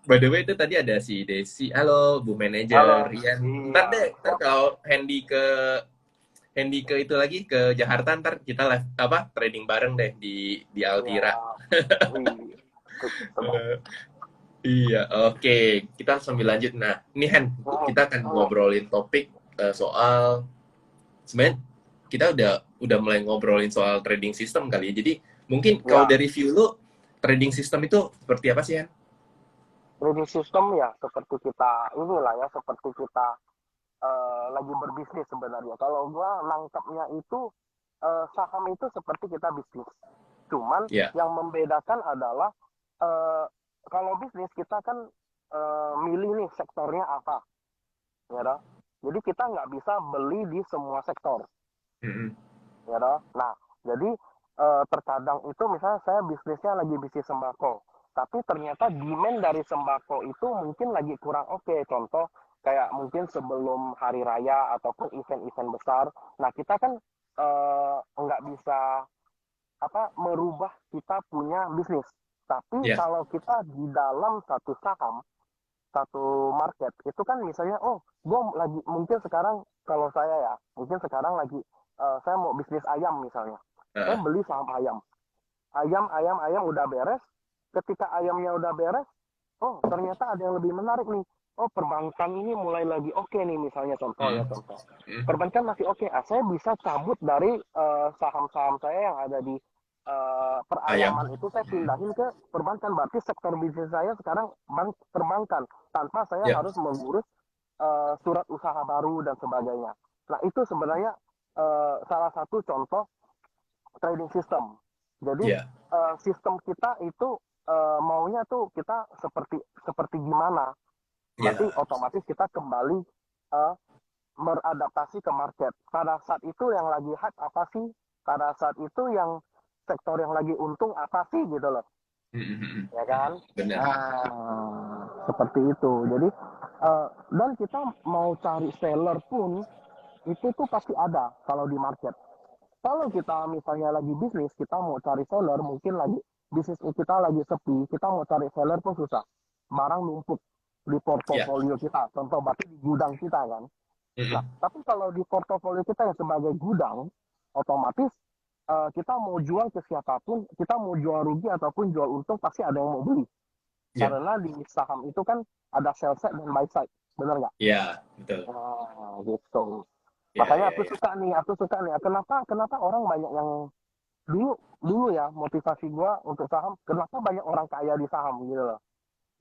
by the way itu tadi ada si Desi. Halo, Bu Manajer. halo, Rian. iya. Ntar deh, ntar Oh, kalau Handy ke itu lagi ke Jakarta ntar kita live apa trading bareng deh di iya. Altira. Wih, sedap. Eh, iya, oke. Kita sambil lanjut. Nah, ini Hen, Mm, kita akan mm, ngobrolin topik soal sebenarnya kita udah mulai ngobrolin soal trading system kali ya. Jadi mungkin kalau ya, dari view lu trading system itu seperti apa sih Hen? trading system ya seperti kita inilah ya, seperti kita lagi berbisnis sebenarnya. Kalau gua nangkapnya itu saham itu seperti kita bisnis. Cuman Ya, yang membedakan adalah eh, kalau bisnis kita kan milih nih sektornya apa, ya toh. Jadi kita nggak bisa beli di semua sektor, mm-mm. ya toh. Nah, jadi terkadang itu misalnya saya bisnisnya lagi bisnis sembako, tapi ternyata demand dari sembako itu mungkin lagi kurang oke. Contoh kayak mungkin sebelum hari raya ataupun event-event besar. Nah, kita kan nggak bisa merubah kita punya bisnis. Tapi Ya, kalau kita di dalam satu saham, satu market, itu kan misalnya, oh, gue lagi, mungkin sekarang, kalau saya ya, mungkin sekarang lagi, saya mau bisnis ayam misalnya. Saya ah, beli saham ayam. Ayam udah beres. Ketika ayamnya udah beres, oh, ternyata ada yang lebih menarik nih. Oh, perbankan ini mulai lagi oke nih, misalnya contoh ya, mm, contoh. mm. Perbankan masih oke. Saya bisa cabut dari saham-saham saya yang ada di Ayam. perayaman itu, saya Mm. pindahin ke perbankan. Berarti sektor bisnis saya sekarang perbankan, tanpa saya Ya, harus mengurus surat usaha baru dan sebagainya. Nah, itu sebenarnya salah satu contoh trading system. Jadi ya, sistem kita itu maunya tuh kita seperti seperti gimana? Berarti ya, otomatis kita kembali uh, beradaptasi ke market. Pada saat itu yang lagi hype apa sih? Pada saat itu yang sektor yang lagi untung apa sih gitu loh, mm, mm, mm, ya mm. kan? Benar. Seperti itu. Jadi dan kita mau cari seller pun itu tuh pasti ada kalau di market. Kalau kita misalnya lagi bisnis, kita mau cari seller, mungkin lagi bisnis kita lagi sepi, kita mau cari seller pun susah. Barang numpuk di Ya, portofolio kita, contoh berarti di gudang kita kan. mm, Nah, mm. tapi kalau di portofolio kita yang sebagai gudang, otomatis kita mau jual ke siapapun, kita mau jual rugi ataupun jual untung, pasti ada yang mau beli. Ya, Karena di saham itu kan ada sell side dan buy side, benar nggak? ya, betul. Gitu. Ya, Makanya ya, ya. aku suka nih. Kenapa kenapa orang banyak yang dulu dulu ya motivasi gua untuk saham, kenapa banyak orang kaya di saham gitu loh,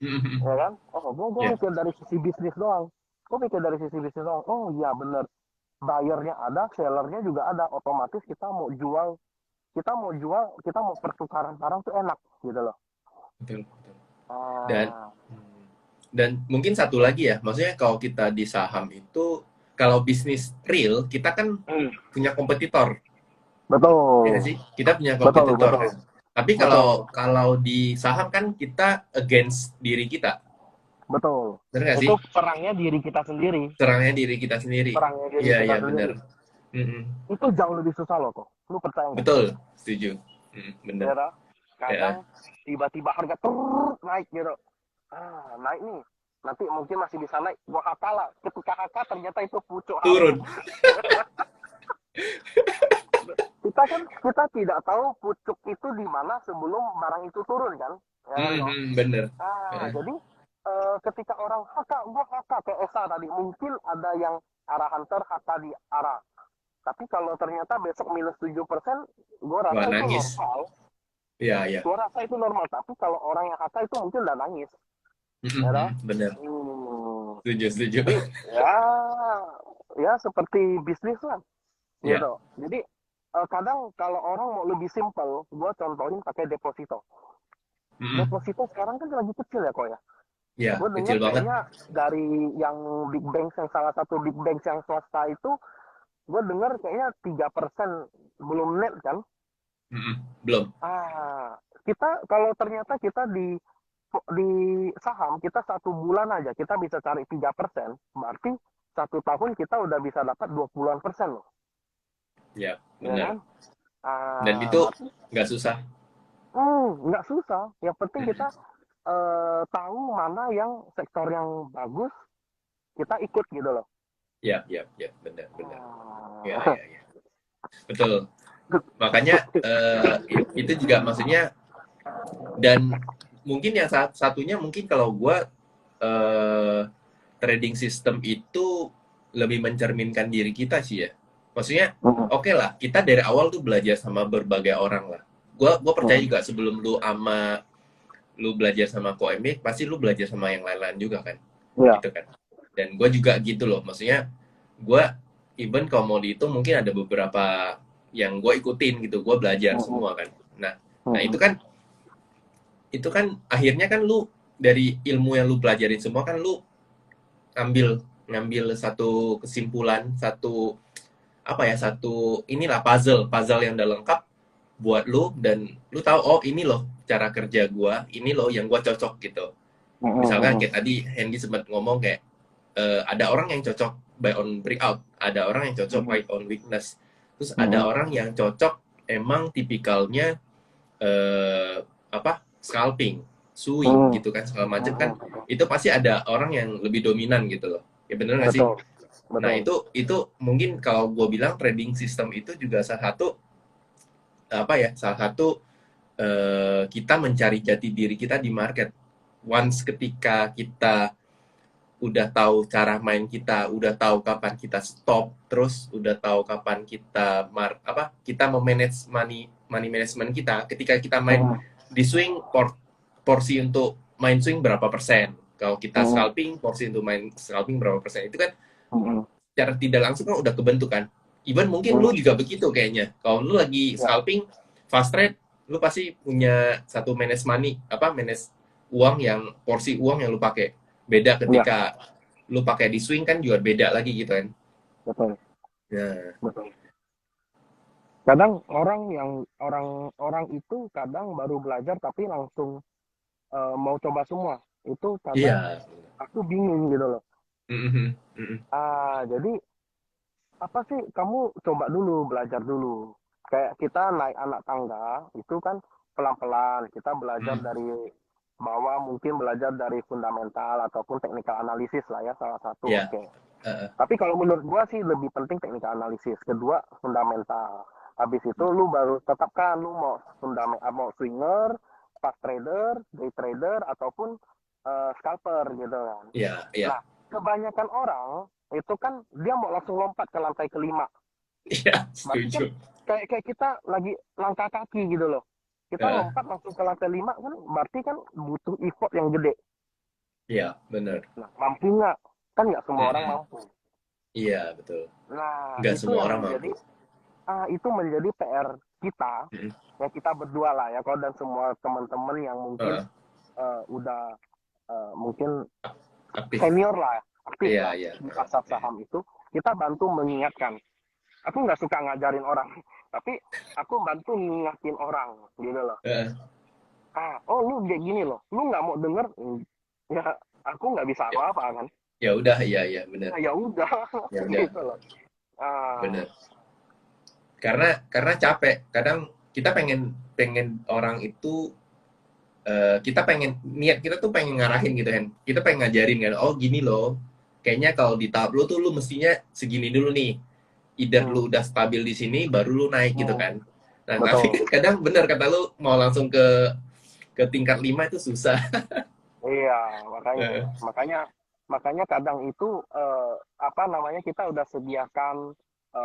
Mm, mm, mm. ya kan? Oh, gua Ya, mikir dari sisi bisnis doang. Gua mikir dari sisi bisnis doang. Oh iya bener, buyernya ada, sellernya juga ada. Otomatis kita mau pertukaran barang tuh enak gitu loh. betul, betul. Dan Ah, dan mungkin satu lagi ya, maksudnya kalau kita di saham itu kalau bisnis real kita kan hmm, punya kompetitor. Ya nggak Betul, sih? Kita punya betul, kompetitor betul, kan. Tapi kalau betul, kalau di saham kan kita against diri kita, betul. benar nggak sih? Itu perangnya diri kita sendiri, Serangnya diri kita sendiri. perangnya diri Iya kita iya benar. sendiri. Mm-mm. Itu jauh lebih susah loh kok. Lu percaya nggak? Betul, setuju. Benar. Ya, dah. Ya. Kadang tiba-tiba harga naik gitu. Naik nih. Nanti mungkin masih bisa naik. Gua haka lah. Ketika haka ternyata itu pucuk harga. Turun. Kita tidak tahu pucuk itu di mana sebelum barang itu turun kan. Ya kan kok. Bener. Jadi ketika orang haka, gua haka ke Esa tadi. Mungkin ada yang arah hunter haka di arah. Tapi kalau ternyata besok minus 7%, gue Wah rasa itu nangis. normal. Iya iya. Gue rasa itu normal. Tapi kalau orang yang haka itu mungkin udah nangis. Ya dah. Bener. Hmm. Setuju setuju. Jadi ya ya seperti bisnis lah Ya. gitu. Jadi kadang kalau orang mau lebih simpel, gue contohin pakai deposito. Deposito sekarang kan lagi kecil ya kok ya. Ya Gue kecil dengar banget. kayaknya dari yang big bank yang salah satu big bank yang swasta itu, gue dengar kayaknya 3% belum net kan. Belum. Kita kalau ternyata kita di saham kita 1 bulan aja kita bisa cari 3%, berarti 1 tahun kita udah bisa dapat 20-an% loh, Ya ya kan? bener. Dan itu Berarti nggak susah. nggak susah. Yang penting kita Mm-mm. tahu mana yang sektor yang bagus, kita ikut gitu loh. Ya ya ya bener bener. Ya Ah. ya ya. Betul. Makanya itu juga maksudnya dan mungkin yang satunya mungkin kalau gue eh, trading system itu lebih mencerminkan diri kita sih ya. Maksudnya oke lah kita dari awal tuh belajar sama berbagai orang lah. Gua percaya juga sebelum lu belajar sama Koemi pasti lu belajar sama yang lain-lain juga kan Ya. gitu kan. Dan gue juga gitu loh. Maksudnya gue even kalau mau dihitung mungkin ada beberapa yang gue ikutin gitu. Gue belajar semua kan. Nah, nah itu kan akhirnya kan lu dari ilmu yang lu pelajarin semua kan lu ngambil ngambil satu kesimpulan, satu apa ya, satu inilah puzzle puzzle yang udah lengkap buat lu dan lu tahu oh ini loh cara kerja gua, ini loh yang gua cocok gitu. Misalkan kayak tadi Hendy sempat ngomong kayak ada orang yang cocok buy on breakout, ada orang yang cocok buy on weakness, terus ada orang yang cocok emang tipikalnya apa scalping, swing gitu kan segala macam kan itu pasti ada orang yang lebih dominan gitu loh. Ya bener nggak sih? Betul, Nah betul. itu mungkin kalau gue bilang trading system itu juga salah satu apa ya salah satu kita mencari jati diri kita di market. Once ketika kita udah tahu cara main kita, udah tahu kapan kita stop, terus udah tahu kapan kita kita memanage money management kita. Ketika kita main di swing porsi untuk main swing berapa persen. Kalau kita scalping porsi untuk main scalping berapa persen. Itu kan secara tidak langsung kan udah kebentuk kan. Even mungkin lu juga begitu kayaknya. Kalau lu lagi Ya, scalping fast trade, lu pasti punya satu manage money, manage uang yang porsi uang yang lu pakai. Beda ya, ketika lu pakai di swing kan juga beda lagi gitu kan. betul, Nah, betul. Kadang orang itu kadang baru belajar tapi langsung mau coba semua. Itu kadang iya. aku bingung gitu loh. Mhm, mhm. Jadi apa sih kamu coba dulu, belajar dulu. Kayak kita naik anak tangga itu kan pelan-pelan. Kita belajar Mhm. dari bawah, mungkin belajar dari fundamental ataupun technical analisis lah ya salah satu. Iya. Oke. Heeh. Tapi kalau menurut gua sih lebih penting technical analisis. Kedua, fundamental. Habis itu lu baru tetapkan lu mau mau swinger, fast trader, day trader ataupun scalper gitu kan. Iya, iya. Nah, kebanyakan orang itu kan dia mau langsung lompat ke lantai kelima. Iya, Berarti kan setuju. kayak kayak kita lagi langkah kaki gitu loh. Kita Heeh. lompat langsung ke lantai 5 kan berarti kan butuh effort yang gede. Iya, benar. Nah, mampu nggak? Kan nggak semua orang Mhm. mampu. Iya, betul. Nah, Nggak itu semua yang orang menjadi mampu. PR kita, Mhm. ya kita berdua lah ya, kalau dan semua teman-teman yang mungkin Heeh. udah mungkin Aktif. senior lah, aktif Iya, lah iya. di Heeh. pasar Iya. saham itu, kita bantu mengingatkan. Aku nggak suka ngajarin orang, tapi aku bantu ngingatin orang gitu loh. Heeh. Oh lu kayak gini loh, lu nggak mau denger, ya aku nggak bisa Ya, apa-apa kan. ya udah, iya iya benar. Nah, ya udah Ya udah, gitu loh. Ah, benar. Karena capek. Kadang kita pengen pengen orang itu kita pengen niat kita tuh pengen ngarahin gitu kan. Kita pengen ngajarin kan, oh gini loh. Kayaknya kalau di tahap lu tuh lu mestinya segini dulu nih. Either hmm, lu udah stabil di sini baru lu naik gitu hmm, kan. Nah, tapi betul. kadang benar kata lu mau langsung ke tingkat 5 itu susah. Iya, makanya, Heeh. makanya, makanya kadang itu apa namanya kita udah sediakan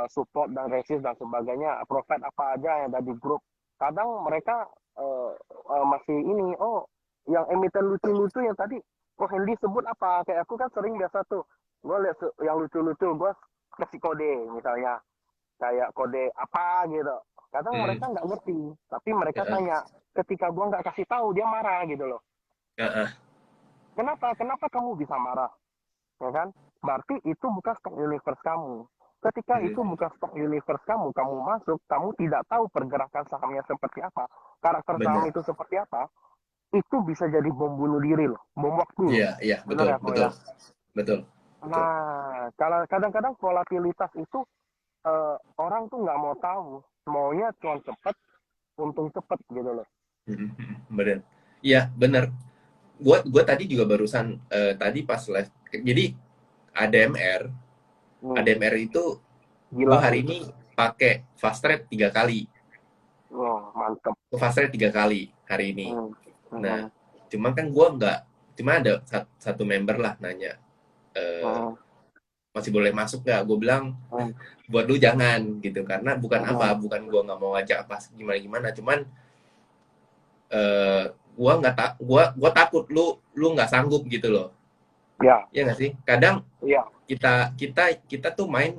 support dan resist dan sebagainya, provide apa aja yang ada di grup. Kadang mereka eh, masih ini, oh, yang emiten lucu-lucu yang tadi, oh Hendy sebut apa? Kayak aku kan sering biasa tuh, gue lihat yang lucu-lucu, gue kasih kode misalnya, kayak kode apa gitu. Kadang Hmm. mereka nggak ngerti, tapi mereka Heeh. tanya. Ketika gue nggak kasih tahu, dia marah gitu loh. Heeh. Kenapa? Kenapa kamu bisa marah? Ya kan? Berarti itu bukan stok universe kamu. Ketika itu Hmm. bukan stok universe kamu, kamu masuk, kamu tidak tahu pergerakan sahamnya seperti apa, karakter saham Benar. itu seperti apa, itu bisa jadi bom bunuh diri loh, bom waktu loh. Iya, iya, Benar betul, ya, kok betul, ya? betul, betul. Nah, kalau kadang-kadang volatilitas itu orang tuh nggak mau tahu, maunya cuan cepet, untung cepet gitu loh. Mhm, mhm, bener. Iya, bener. Gua tadi juga barusan tadi pas live. Jadi ADMR, Hmm, ADMR itu gua gila sih. hari ini pakai fast trade 3 kali. Oh, mantep. Gua fast trade 3 kali hari ini. Hmm, Nah, hmm, cuma kan gua nggak, cuma ada satu member lah nanya, eh, hmm, masih boleh masuk nggak? Gue bilang hmm, buat lu jangan gitu, karena bukan apa, hmm. bukan gua nggak mau ngajak apa gimana gimana, cuman eh gua nggak tak gua takut lu nggak sanggup gitu loh. Ya, Ya nggak sih, kadang iya. kita kita kita tuh main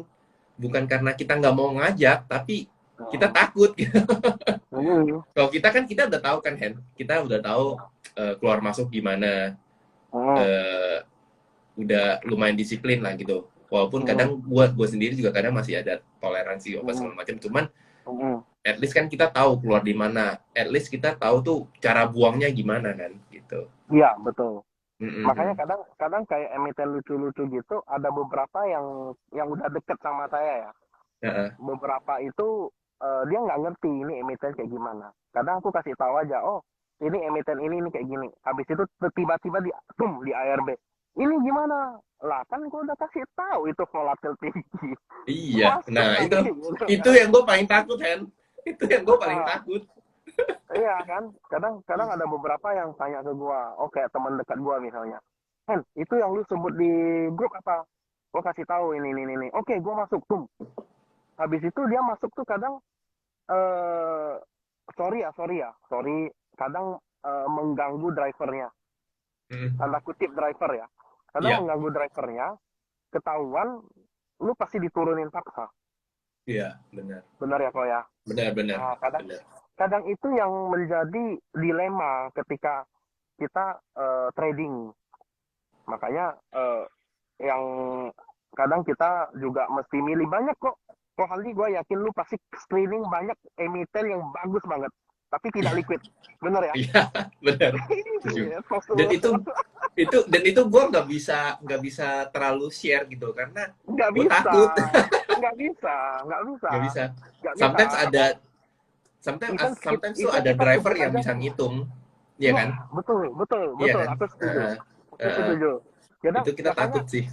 bukan karena kita nggak mau ngajak, tapi kita Hmm. takut gitu. Hmm. Kalau kita kan kita udah tahu kan Hen, kita udah tahu Iya. keluar masuk gimana, Hmm. eh, udah lumayan disiplin lah gitu. Walaupun Hmm. kadang buat gue sendiri juga kadang masih ada toleransi apa Hmm. segala macam, cuman Hmm. at least kan kita tahu keluar di mana, at least kita tahu tuh cara buangnya gimana kan gitu. Iya, betul. Makanya Mm-mm. kadang-kadang kayak emiten lucu-lucu gitu, ada beberapa yang udah deket sama saya ya. Heeh. Beberapa itu dia nggak ngerti ini emiten kayak gimana. Kadang aku kasih tahu aja, oh ini emiten ini kayak gini. Habis itu tiba-tiba di ARB. Ini gimana? Lah kan gue udah kasih tahu itu volatil tinggi. Iya, Masuk nah lagi gitu itu kan. yang gue paling takut Hen, itu yang gue paling Ah, takut. iya kan, kadang-kadang ada beberapa yang tanya ke gua, oh kayak teman dekat gua misalnya, Hen, itu yang lu sebut di grup apa? Gua kasih tahu ini. Oke, gua masuk tuh. Habis itu dia masuk tuh kadang eh sorry, kadang mengganggu drivernya, Mm. tanda kutip driver ya. Kadang Iya, mengganggu drivernya, ketahuan, lu pasti diturunin paksa. iya, benar, Benar ya kok ya. benar, benar, Nah, kadang benar. kadang itu yang menjadi dilema ketika kita trading. Makanya yang kadang kita juga mesti milih banyak kok. Kok Haldi gue yakin lu pasti screening banyak emiten yang bagus banget. Tapi tidak liquid. Bener ya? Iya, benar. Setuju. Iya, Dan itu gue nggak bisa terlalu share gitu karena nggak gue bisa. takut. Nggak bisa. Nggak bisa. Nggak bisa. Nggak bisa. Sometimes Aku ada sometimes even, sometimes tuh even ada kita driver sebut yang aja. bisa ngitung, iya Iya, kan? betul, betul, Iya betul. kan? Aku setuju. Heeh, Aku heeh. setuju. Kadang, Itu kita makanya takut sih.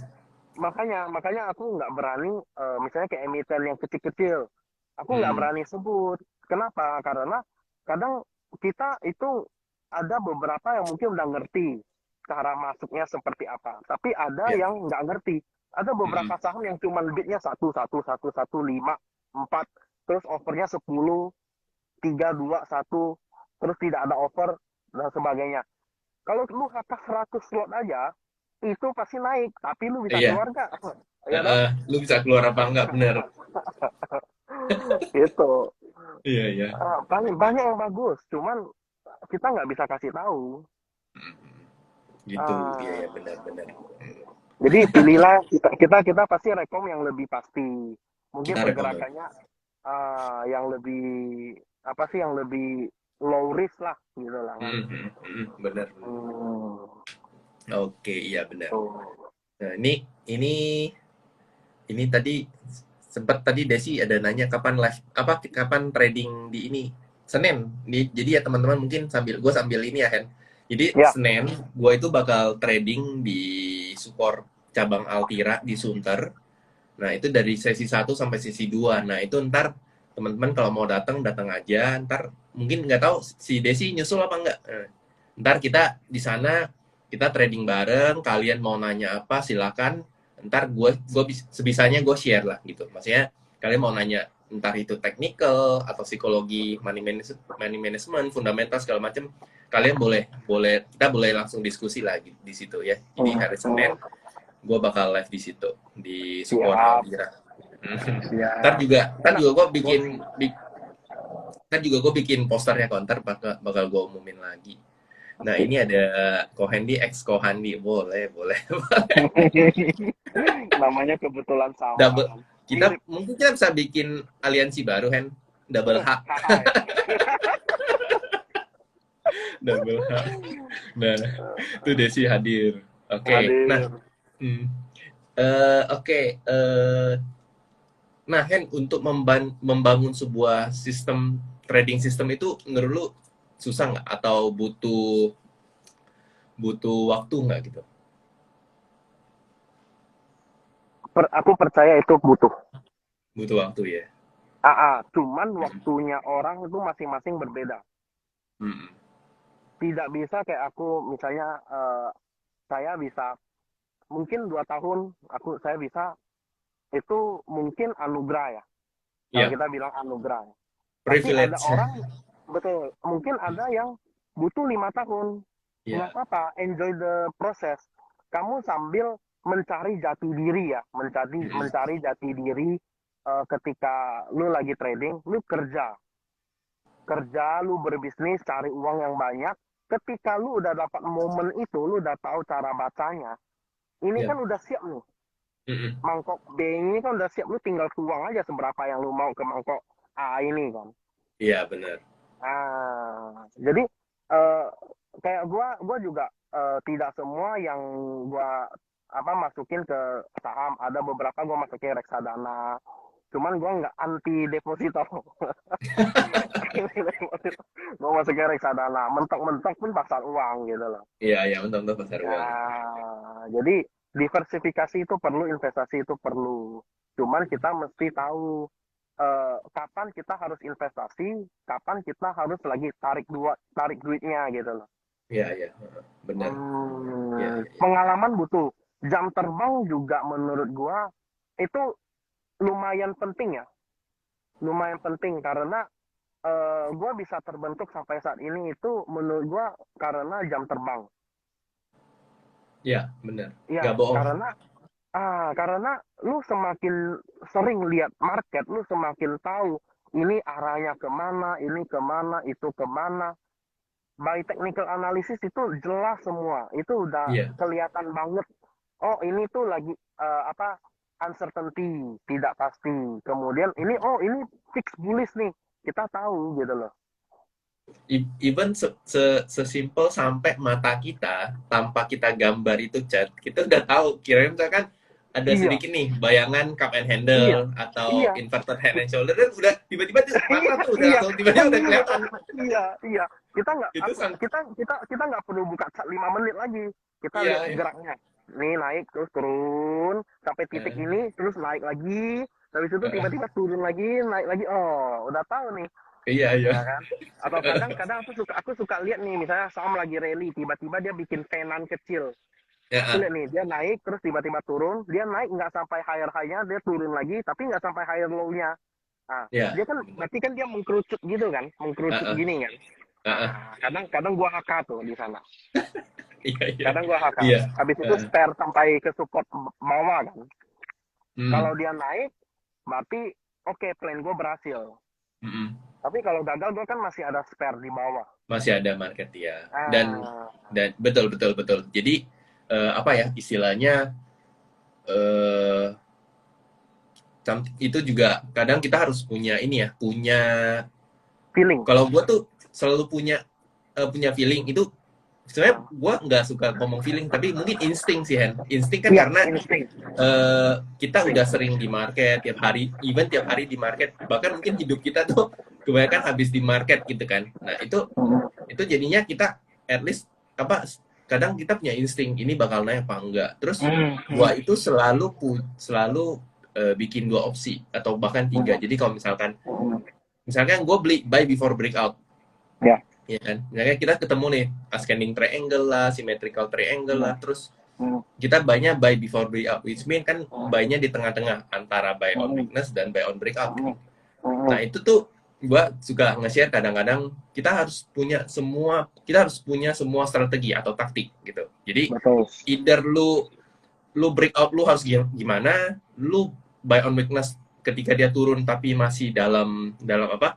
makanya aku nggak berani misalnya kayak emiten yang kecil-kecil aku nggak Hmm. berani sebut. Kenapa? Karena kadang kita itu ada beberapa yang mungkin udah ngerti cara masuknya seperti apa, tapi ada Ya. yang nggak ngerti. Ada Mm-mm. beberapa saham yang cuma bitnya satu lima empat, terus overnya 10 3 2 1, terus tidak ada over dan sebagainya. Kalau lu atas 100 slot aja, itu pasti naik, tapi lu bisa Iya. keluar nggak? Ya dong? Heeh. Lu bisa keluar apa enggak? Bener. Itu Iya, iya. banyak banyak yang bagus, cuman kita nggak bisa kasih tahu. Mm-mm. Gitu. Iya, iya, Ah, benar-benar. jadi pilihlah kita pasti rekom yang lebih pasti. Mungkin Kita rekomen. pergerakannya yang lebih apa sih, yang lebih low risk lah gitu lah kan. Benar. Hmm, Oke, iya benar. tuh. Nah, ini tadi sempat tadi Desi ada nanya kapan trading di ini Senin. Jadi ya teman-teman mungkin sambil ini ya Hen. Jadi Ya, Senin gue itu bakal trading di support cabang Altira di Sunter. Nah, itu dari sesi 1 sampai sesi 2. Nah, itu ntar teman-teman kalau mau datang datang aja. Ntar mungkin nggak tahu si Desi nyusul apa enggak. Ntar kita di sana kita trading bareng. Kalian mau nanya apa silakan. Ntar gue sebisanya gue share lah gitu. Maksudnya kalian mau nanya entar itu technical atau psikologi money management, fundamental segala macam, kalian kita boleh langsung diskusi lagi di situ ya. Jadi hari Senin hmm, gue bakal live di situ di support siap, Aldira. siap. Ntar Enak. juga gue bikin posternya kok. Ntar bakal gue umumin lagi. Nah ini ada Kohandi ex Kohandi, boleh boleh. Namanya kebetulan sama Double kan. kita Mirip. mungkin kita bisa bikin aliansi baru Hen, double H. Hai. Double H. Nah itu Desi hadir. Oke. Nah, Hadir. hmm, oke. Nah, Hen, untuk membangun sebuah sistem trading system itu menurut lu susah nggak atau butuh butuh waktu nggak gitu? Aku percaya itu butuh. Butuh waktu ya. Cuman waktunya orang itu masing-masing berbeda. Hmm. Tidak bisa kayak aku misalnya, saya bisa mungkin 2 tahun saya bisa, itu mungkin anugerah ya. Kalau Ya, kita bilang anugerah. Tapi ada privilege. orang, betul, mungkin ada yang butuh 5 tahun. Nggak Ya. apa-apa, enjoy the process. Kamu sambil mencari jati diri ya, Hmm. mencari jati diri, ketika lu lagi trading, lu kerja, lu berbisnis, cari uang yang banyak. Ketika lu udah dapat momen itu, lu udah tahu cara bacanya. Ini Ya. kan udah siap nih. Hmm. Mangkok B ini kan udah siap, lu tinggal tuang aja seberapa yang lu mau ke mangkok A ini kan. Iya, benar. Jadi, eh, kayak gua juga, tidak semua yang gua apa masukin ke saham. Ada beberapa gua masukin reksadana. Cuman gua nggak anti deposito. Gua masukin reksadana. Mentok-mentok pun pasar uang gitu loh. Iya, iya, untuk pasar Ya, uang. jadi diversifikasi itu perlu, investasi itu perlu. Cuman kita mesti tahu, kapan kita harus investasi, kapan kita harus lagi tarik duitnya gitu loh. Iya, iya, benar. Iya, iya, iya. Pengalaman butuh. Jam terbang juga menurut gua itu lumayan penting ya, lumayan penting karena, gua bisa terbentuk sampai saat ini itu menurut gua karena jam terbang. Iya, benar. Iya, Gak bohong. karena lu semakin sering lihat market, lu semakin tahu ini arahnya kemana, ini kemana, itu kemana. By technical analysis itu jelas semua. Itu udah Iya. kelihatan banget. Oh, ini tuh lagi, apa, uncertainty, tidak pasti. Kemudian ini, oh ini fix bullish nih. Kita tahu gitu loh. Even sesimpel sampai mata kita tanpa kita gambar itu chat kita udah tahu kira-kira misalkan ada Iya, sedikit nih bayangan cup and iya, handle atau iya, inverted head and shoulder dan udah tiba-tiba tuh iya, mata tuh udah iya, langsung tiba-tiba udah bener. kelihatan Iya, iya. Kita nggak, itu kita nggak perlu buka chat 5 menit lagi. Kita iya lihat iya. geraknya. Nih naik terus turun sampai titik Eh, ini, terus naik lagi. Habis itu eh, tiba-tiba turun lagi, naik lagi. Oh, udah tahu nih, iya iya. ya kan? Atau kadang-kadang aku suka lihat nih, misalnya saham lagi rally, tiba-tiba dia bikin fanan kecil. Ya, Aku lihat nih, dia naik terus tiba-tiba turun, dia naik nggak sampai higher high-nya, dia turun lagi, tapi nggak sampai higher low-nya. ya, Dia kan benar. berarti kan dia mengkerucut gitu kan, Ah, mengkerucut ah, gini kan. ah, ah. Kadang-kadang gua HK tuh di sana. Iya iya Kadang gua HK. iya. Habis itu Eh, spare sampai ke support bawah kan. hmm, Kalau dia naik, berarti oke, plan gua berhasil. mm-mm. Tapi kalau gagal, gua kan masih ada spare di bawah. Masih ada market ya dan Ah, betul betul betul jadi apa ya istilahnya eh itu juga kadang kita harus punya ini ya, punya, Feeling. kalau gue tuh selalu punya feeling itu. Sebenarnya Ah. gue nggak suka ngomong feeling, tapi mungkin insting sih, Hen. Insting kan Iya, karena insting. kita udah sering di market tiap hari, even tiap hari di market, bahkan mungkin hidup kita tuh kebanyakan habis di market gitu kan. Nah itu jadinya kita at least apa, kadang kita punya insting ini bakal naik apa enggak. Terus gua itu selalu bikin dua opsi atau bahkan tiga. Jadi kalau misalkan gue beli buy before breakout, Ya. ya kan? Misalnya kita ketemu nih ascending triangle lah, symmetrical triangle lah, terus kita buy-nya buy before breakout, which mean kan buy-nya di tengah-tengah antara buy on weakness dan buy on breakout. Nah itu tuh gua suka nge-share kadang-kadang kita harus punya semua strategi atau taktik gitu. Jadi Betul. either lu breakout lu harus gimana, lu buy on weakness ketika dia turun tapi masih dalam apa?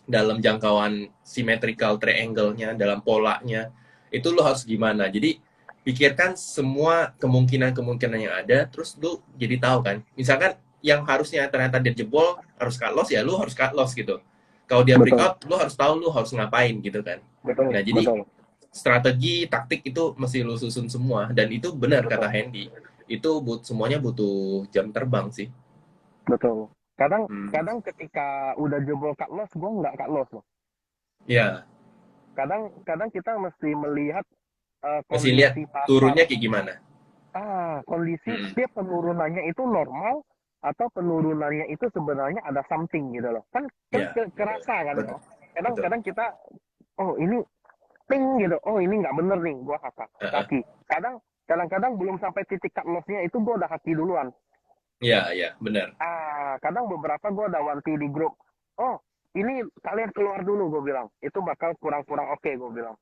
Dalam jangkauan symmetrical triangle-nya, dalam polanya, itu lu harus gimana. Jadi pikirkan semua kemungkinan-kemungkinan yang ada, terus lu jadi tahu kan. Misalkan yang harusnya ternyata dia jebol harus cut loss, ya lu harus cut loss gitu. Kalau dia Betul. breakout, lu harus tahu lu harus ngapain gitu kan. Betul. Nah jadi Betul. strategi, taktik itu mesti lu susun semua, dan itu benar kata Betul. Hendy. Itu semuanya butuh jam terbang sih. Betul. Kadang Hmm. kadang ketika udah jebol cut loss, gue nggak cut loss loh. Ya, Kadang kadang kita mesti melihat mesti lihat kondisi pasar. turunnya kayak gimana. Kondisi Hmm. setiap penurunannya itu normal atau penurunannya itu sebenarnya ada something gitu loh. Kan kan Ya, betul. kerasa kan Betul. loh. Betul. Kadang-kadang kita, oh ini ting gitu, oh ini nggak bener nih, gua Heeh. kaki. Kadang-kadang belum sampai titik cut loss-nya itu gua udah kaki duluan. Iya, iya, benar. Kadang beberapa gua ada wanti di grup. Oh, ini kalian keluar dulu, gue bilang. Itu bakal kurang-kurang oke, gue bilang.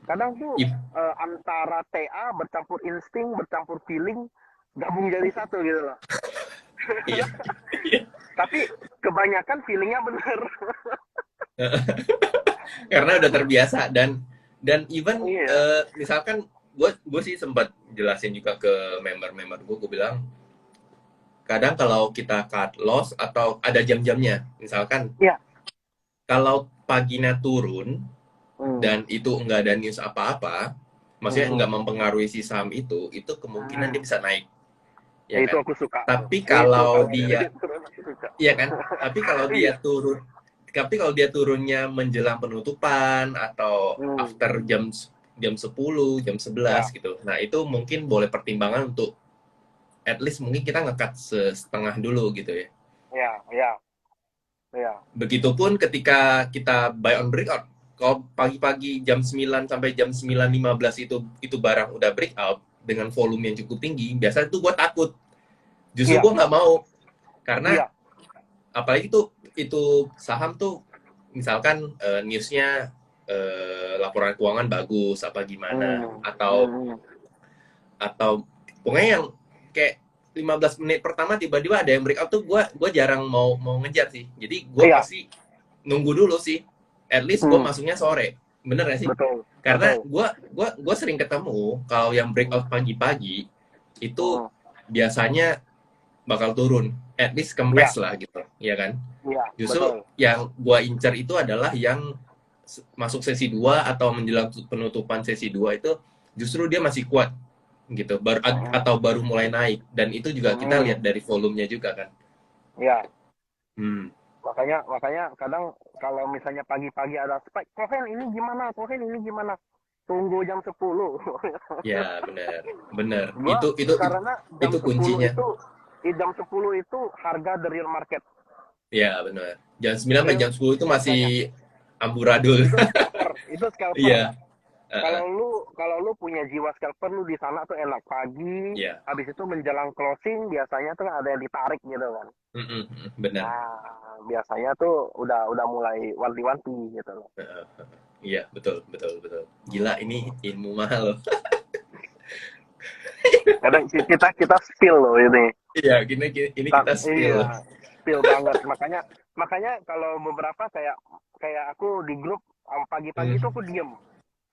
Kadang tuh Ip, antara TA bercampur insting, bercampur feeling, gabung jadi satu gitu loh. iya. Iya. Tapi kebanyakan feelingnya bener. Karena udah terbiasa, dan even Iya, misalkan gue sih sempat jelasin juga ke member-member gue bilang kadang kalau kita cut loss atau ada jam-jamnya, misalkan iya. kalau paginya turun Hmm. dan itu enggak ada news apa-apa, maksudnya Hmm. enggak mempengaruhi si saham itu kemungkinan dia Hmm. bisa naik, ya Itu kan? aku suka tuh. Tapi Itu kalau kalau dia, jadi turun aku suka. iya kan? Tapi kalau dia Iya. turun, tapi kalau dia turunnya menjelang penutupan atau Hmm. after jam 10, jam 11 Ya, gitu. Nah, itu mungkin boleh pertimbangan untuk at least mungkin kita ngekat setengah dulu gitu ya. ya, ya, ya. Begitupun ketika kita buy on breakout. Kalau pagi-pagi jam 9 sampai jam 9.15 itu barang udah breakout dengan volume yang cukup tinggi, biasanya tuh gue takut. Justru Iya, gue nggak mau, karena iya. apalagi tuh itu saham tuh misalkan newsnya laporan keuangan bagus apa gimana, Hmm. atau Hmm. atau pokoknya yang kayak 15 menit pertama tiba-tiba ada yang breakout tuh gue jarang mau ngejar sih, jadi gue Iya. pasti nunggu dulu sih, at least gue Hmm. masuknya sore, bener gak sih? Betul, Karena betul. gue sering ketemu kalau yang Hmm. breakout pagi-pagi itu Hmm. biasanya bakal turun, at least Iya, kempes lah gitu, ya kan? iya, Justru betul. yang gua incer itu adalah yang masuk sesi 2 atau menjelang penutupan sesi 2 itu justru dia masih kuat gitu, Hmm. atau baru mulai naik, dan itu juga kita Hmm. lihat dari volumenya juga kan. Iya. Hmm. Makanya makanya kadang kalau misalnya pagi-pagi ada spike, Kohen ini gimana? Kohen ini gimana? Tunggu jam 10. Ya, benar. Benar. Gua Itu karena jam itu 10 kuncinya. itu di jam 10 itu harga the real market. Ya, benar. Jam 9 sampai Real jam 10 itu masih biasanya. amburadul. Itu scalper, itu scalper. Iya. Uh-uh. Kalau lu punya jiwa scalper, lu di sana tuh enak pagi, Iya. habis itu menjelang closing biasanya tuh ada yang ditarik gitu kan. Mm-mm, benar. Biasanya tuh udah mulai wanti-wanti gitu loh. Uh-uh. Iya, betul, betul, betul. Gila, ini ilmu mahal loh. Kadang kita kita spill loh ini. Iya, ini kita spill. Iya, spill banget. Makanya makanya kalau beberapa kayak kayak aku di grup pagi-pagi tuh Hmm. aku diem.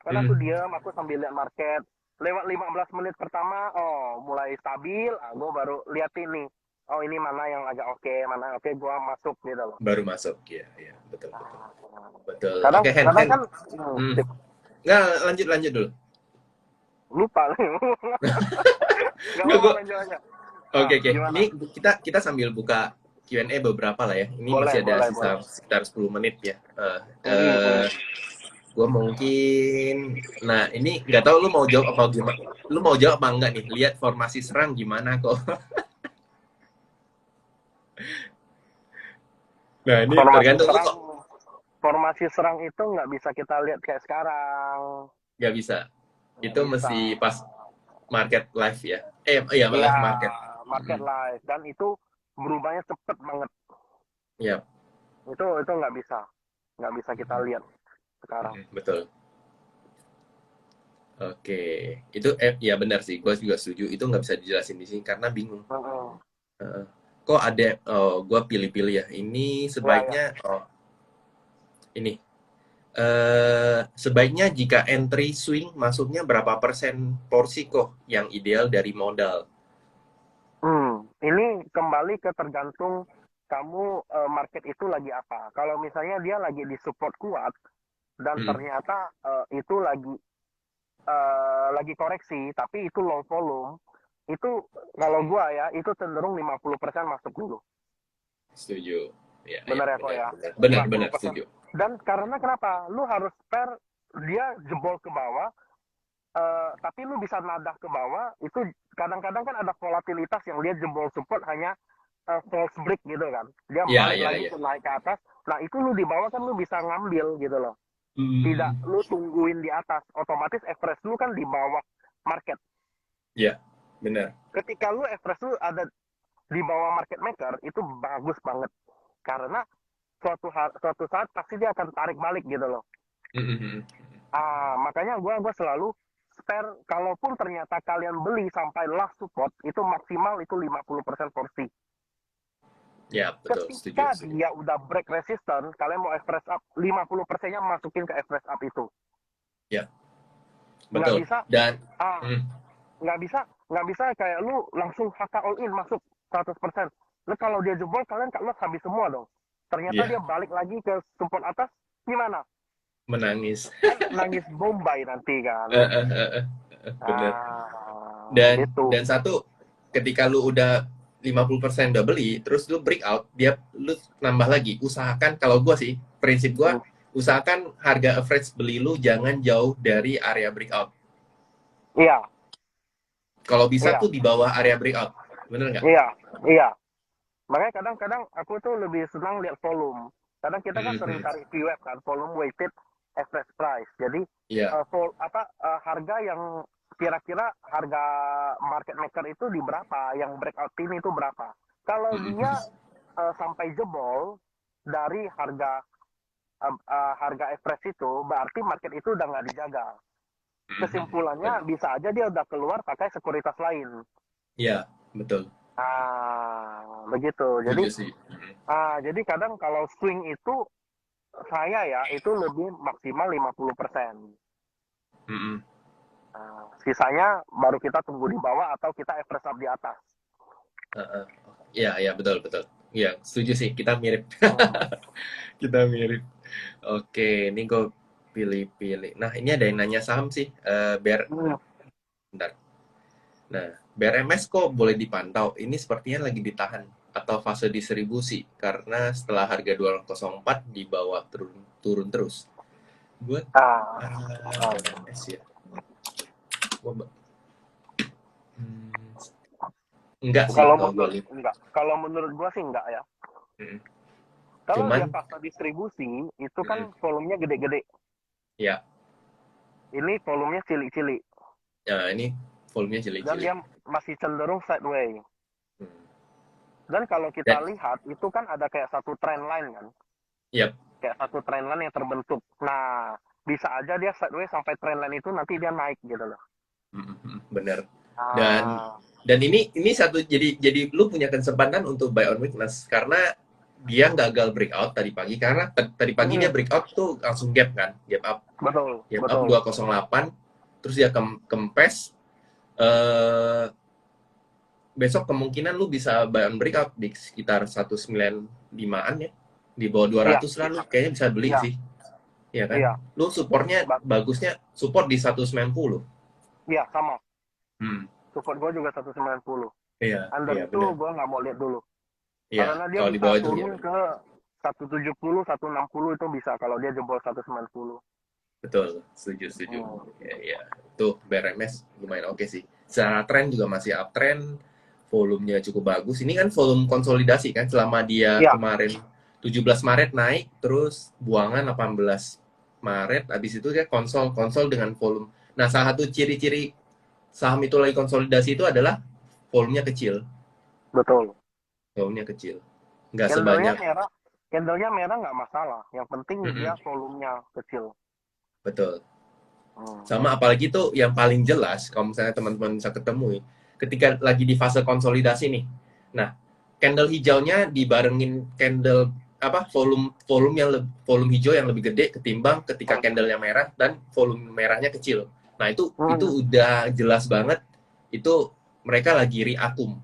Karena aku Hmm. diem, aku sambil lihat market. Lewat 15 menit pertama, oh mulai stabil, gue baru lihat ini. oh ini mana yang agak oke, mana oke, gua masuk gitu loh. Baru masuk ya, ya betul betul Ah, betul. kadang Oke, kadang Hen. kan Hmm. Nggak, lanjut lanjut dulu. lupa nih. Nggak Nggak, apa-apa, gua. lanjut aja. Oke, oke. Gimana? Ini kita sambil buka Q&A beberapa lah ya. Ini Boleh, masih ada boleh, boleh. sisa sekitar 10 menit ya. Mm, mm. Gue mungkin, nah ini nggak tahu lu mau jawab apa gimana. Lu mau jawab apa enggak nih? Lihat formasi serang gimana kok. Nah ini Formasi tergantung lu serang, kok. formasi serang itu nggak bisa kita lihat kayak sekarang. Nggak bisa. Nggak Itu bisa. mesti pas market live ya. Iya Iya, live market. market live dan itu berubahnya cepet banget. Iya. Itu nggak bisa kita lihat sekarang. Betul. Oke, itu ya benar sih. Gue juga setuju. Itu nggak bisa dijelasin di sini karena bingung. Mm-mm. Heeh. Kok ada? Oh, gue pilih-pilih ya. Ini Ya, ya. sebaiknya. Oh, ini. Sebaiknya jika entry swing masuknya berapa persen porsi kok yang ideal dari modal? Ini kembali ke tergantung kamu market itu lagi apa. Kalau misalnya dia lagi di support kuat dan Hmm. ternyata itu lagi koreksi, tapi itu low volume, itu kalau gua ya itu cenderung 50% masuk dulu. Setuju. Ya, ya, Bener ya kok benar, ya. benar, benar, lima puluh benar, persen. setuju. Dan karena kenapa? Lu harus spare dia jebol ke bawah, tapi lu bisa nadah ke bawah, itu kadang-kadang kan ada volatilitas yang dia jebol support hanya false break gitu kan. Dia Ya, balik ya, lagi ya. ke naik ke atas. Nah, itu lu di bawah kan lu bisa ngambil gitu loh. Tidak Hmm. lu tungguin di atas. Otomatis average lu kan di bawah market. Ya, benar. Ketika lu average lu ada di bawah market maker, itu bagus banget. Karena suatu saat pasti dia akan tarik balik gitu loh. Hmm. Makanya gua selalu spare, kalaupun ternyata kalian beli sampai last support, itu maksimal itu 50% porsi. Ya, betul, setuju, Ketika setuju. dia udah break resistance, kalian mau average up, 50%-nya masukin ke average up itu. Ya, Nggak betul. bisa, Dan ah, hmm, nggak bisa kayak lu langsung HK all in masuk 100%. Lu kalau dia jebol, kalian habis semua dong. Ternyata dia ya, balik lagi ke support atas, gimana? menangis. Kan nangis Bombay nanti kan. Eh, eh, eh, benar. Gitu. Dan satu, ketika lu udah 50% udah beli, terus lu breakout, lu nambah lagi. Usahakan, kalau gua sih, prinsip gua, Hmm. usahakan harga average beli lu jangan jauh dari area breakout. Iya, Kalau bisa iya, tuh di bawah area breakout. Bener nggak? iya, iya. Makanya kadang-kadang aku tuh lebih senang lihat volume. Kadang kita kan sering Mhm. cari VWAP kan, volume weighted average price. Jadi Iya. harga yang kira-kira harga market maker itu di berapa, yang breakout ini itu berapa. Kalau dia Mhm. sampai jebol dari harga average itu, berarti market itu udah nggak dijaga. Mhm. Kesimpulannya Benar. bisa aja dia udah keluar pakai sekuritas lain. Iya, betul. Begitu. Jadi Setuju sih. Mhm. jadi kadang kalau swing itu saya ya itu lebih maksimal 50%. Mhm. Sisanya baru kita tunggu di bawah atau kita average up di atas. Heeh. Iya, iya, betul, betul. Iya, setuju sih. Kita mirip. Hmm. Kita mirip. Oke, ini gue pilih-pilih. Nah, ini ada yang nanya saham sih. Hmm. Bentar. Nah, BRMS kok boleh dipantau? Ini sepertinya lagi ditahan atau fase distribusi karena setelah harga 204 di bawah turun turun terus. Gue Ah, BRMS ya. Gua, hmm, enggak sih kalau kalau gue menurut lihat. enggak, kalau menurut gua sih enggak ya. Hmm. Kalau dia Cuman fase distribusi itu kan hmm, volumenya gede-gede. ya, Ini volumenya cilik-cilik ya ini volumenya dan cilik-cilik. dia masih cenderung sideways. Hmm. Dan kalau kita Dan lihat itu kan ada kayak satu trend line kan, ya, kayak satu trend line yang terbentuk. Nah, bisa aja dia sideways sampai trend line itu nanti dia naik gitu loh. benar. Dan Ah, ini satu, jadi lu punya kesempatan untuk buy on weakness karena dia gagal breakout tadi pagi karena tadi pagi dia mm, breakout tuh langsung gap kan, betul, gap up betul. 208, terus dia kempes, eh besok kemungkinan lu bisa buy on breakout di sekitar 195-an ya. Di bawah Iya, 200 lah lu kayaknya bisa beli iya, sih. Iya kan? iya. Lu supportnya Ba- bagusnya support di 190. Iya, sama. Hmm. Support gue juga 190. Iya, Under iya itu benar. gue nggak mau lihat dulu. Iya, Karena dia kalau di bisa bawah itu ya turun benar. ke 170, 160 itu bisa kalau dia jebol 190. Betul, setuju, setuju. Hmm. Ya, ya. Tuh, BRMS lumayan oke sih. Secara tren juga masih uptrend, volumenya cukup bagus. Ini kan volume konsolidasi kan, selama dia Iya, kemarin 17 Maret naik, terus buangan 18 Maret, habis itu dia konsol dengan volume. Nah, salah satu ciri-ciri saham itu lagi konsolidasi itu adalah volumenya kecil. betul. Volumenya kecil. Nggak Candlenya sebanyak, merah, candlenya merah nggak masalah. Yang penting dia mm-mm, volumenya kecil. betul. Hmm. Sama apalagi tuh yang paling jelas kalau misalnya teman-teman bisa ketemu ketika lagi di fase konsolidasi nih. Nah, candle hijaunya dibarengin candle apa volume hijau yang lebih gede ketimbang ketika candlenya merah dan volume merahnya kecil. Nah, itu Hmm, udah jelas banget itu mereka lagi reakum.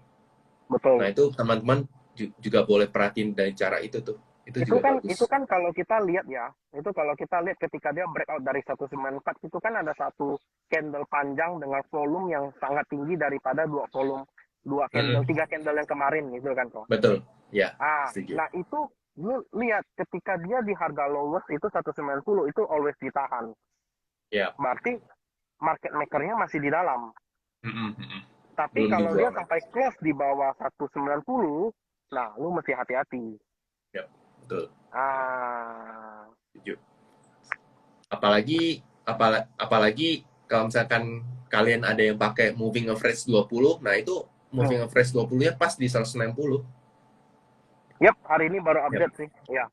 Nah, betul. itu teman-teman juga boleh perhatiin dari cara itu tuh. Itu Itu juga kan itu bagus. kan kalau kita lihat ya, itu kalau kita lihat ketika dia breakout dari 194 itu kan ada satu candle panjang dengan volume yang sangat tinggi daripada dua candle, Mm-mm. tiga candle yang kemarin gitu kan kok. Betul. Ya, setuju. Nah itu lu lihat ketika dia di harga lowest itu 190 itu always ditahan. Ya. Berarti market makernya masih di dalam. Mm-mm, mm-mm. Tapi Belum kalau dia dibuang lagi. sampai close di bawah 190, nah lu mesti hati-hati. Ya, betul. Ah, Setuju. Apalagi kalau misalkan kalian ada yang pakai moving average 20, nah itu moving hmm. average 20-nya pas di 190. Yap, hari ini baru Yap. update sih. Ya,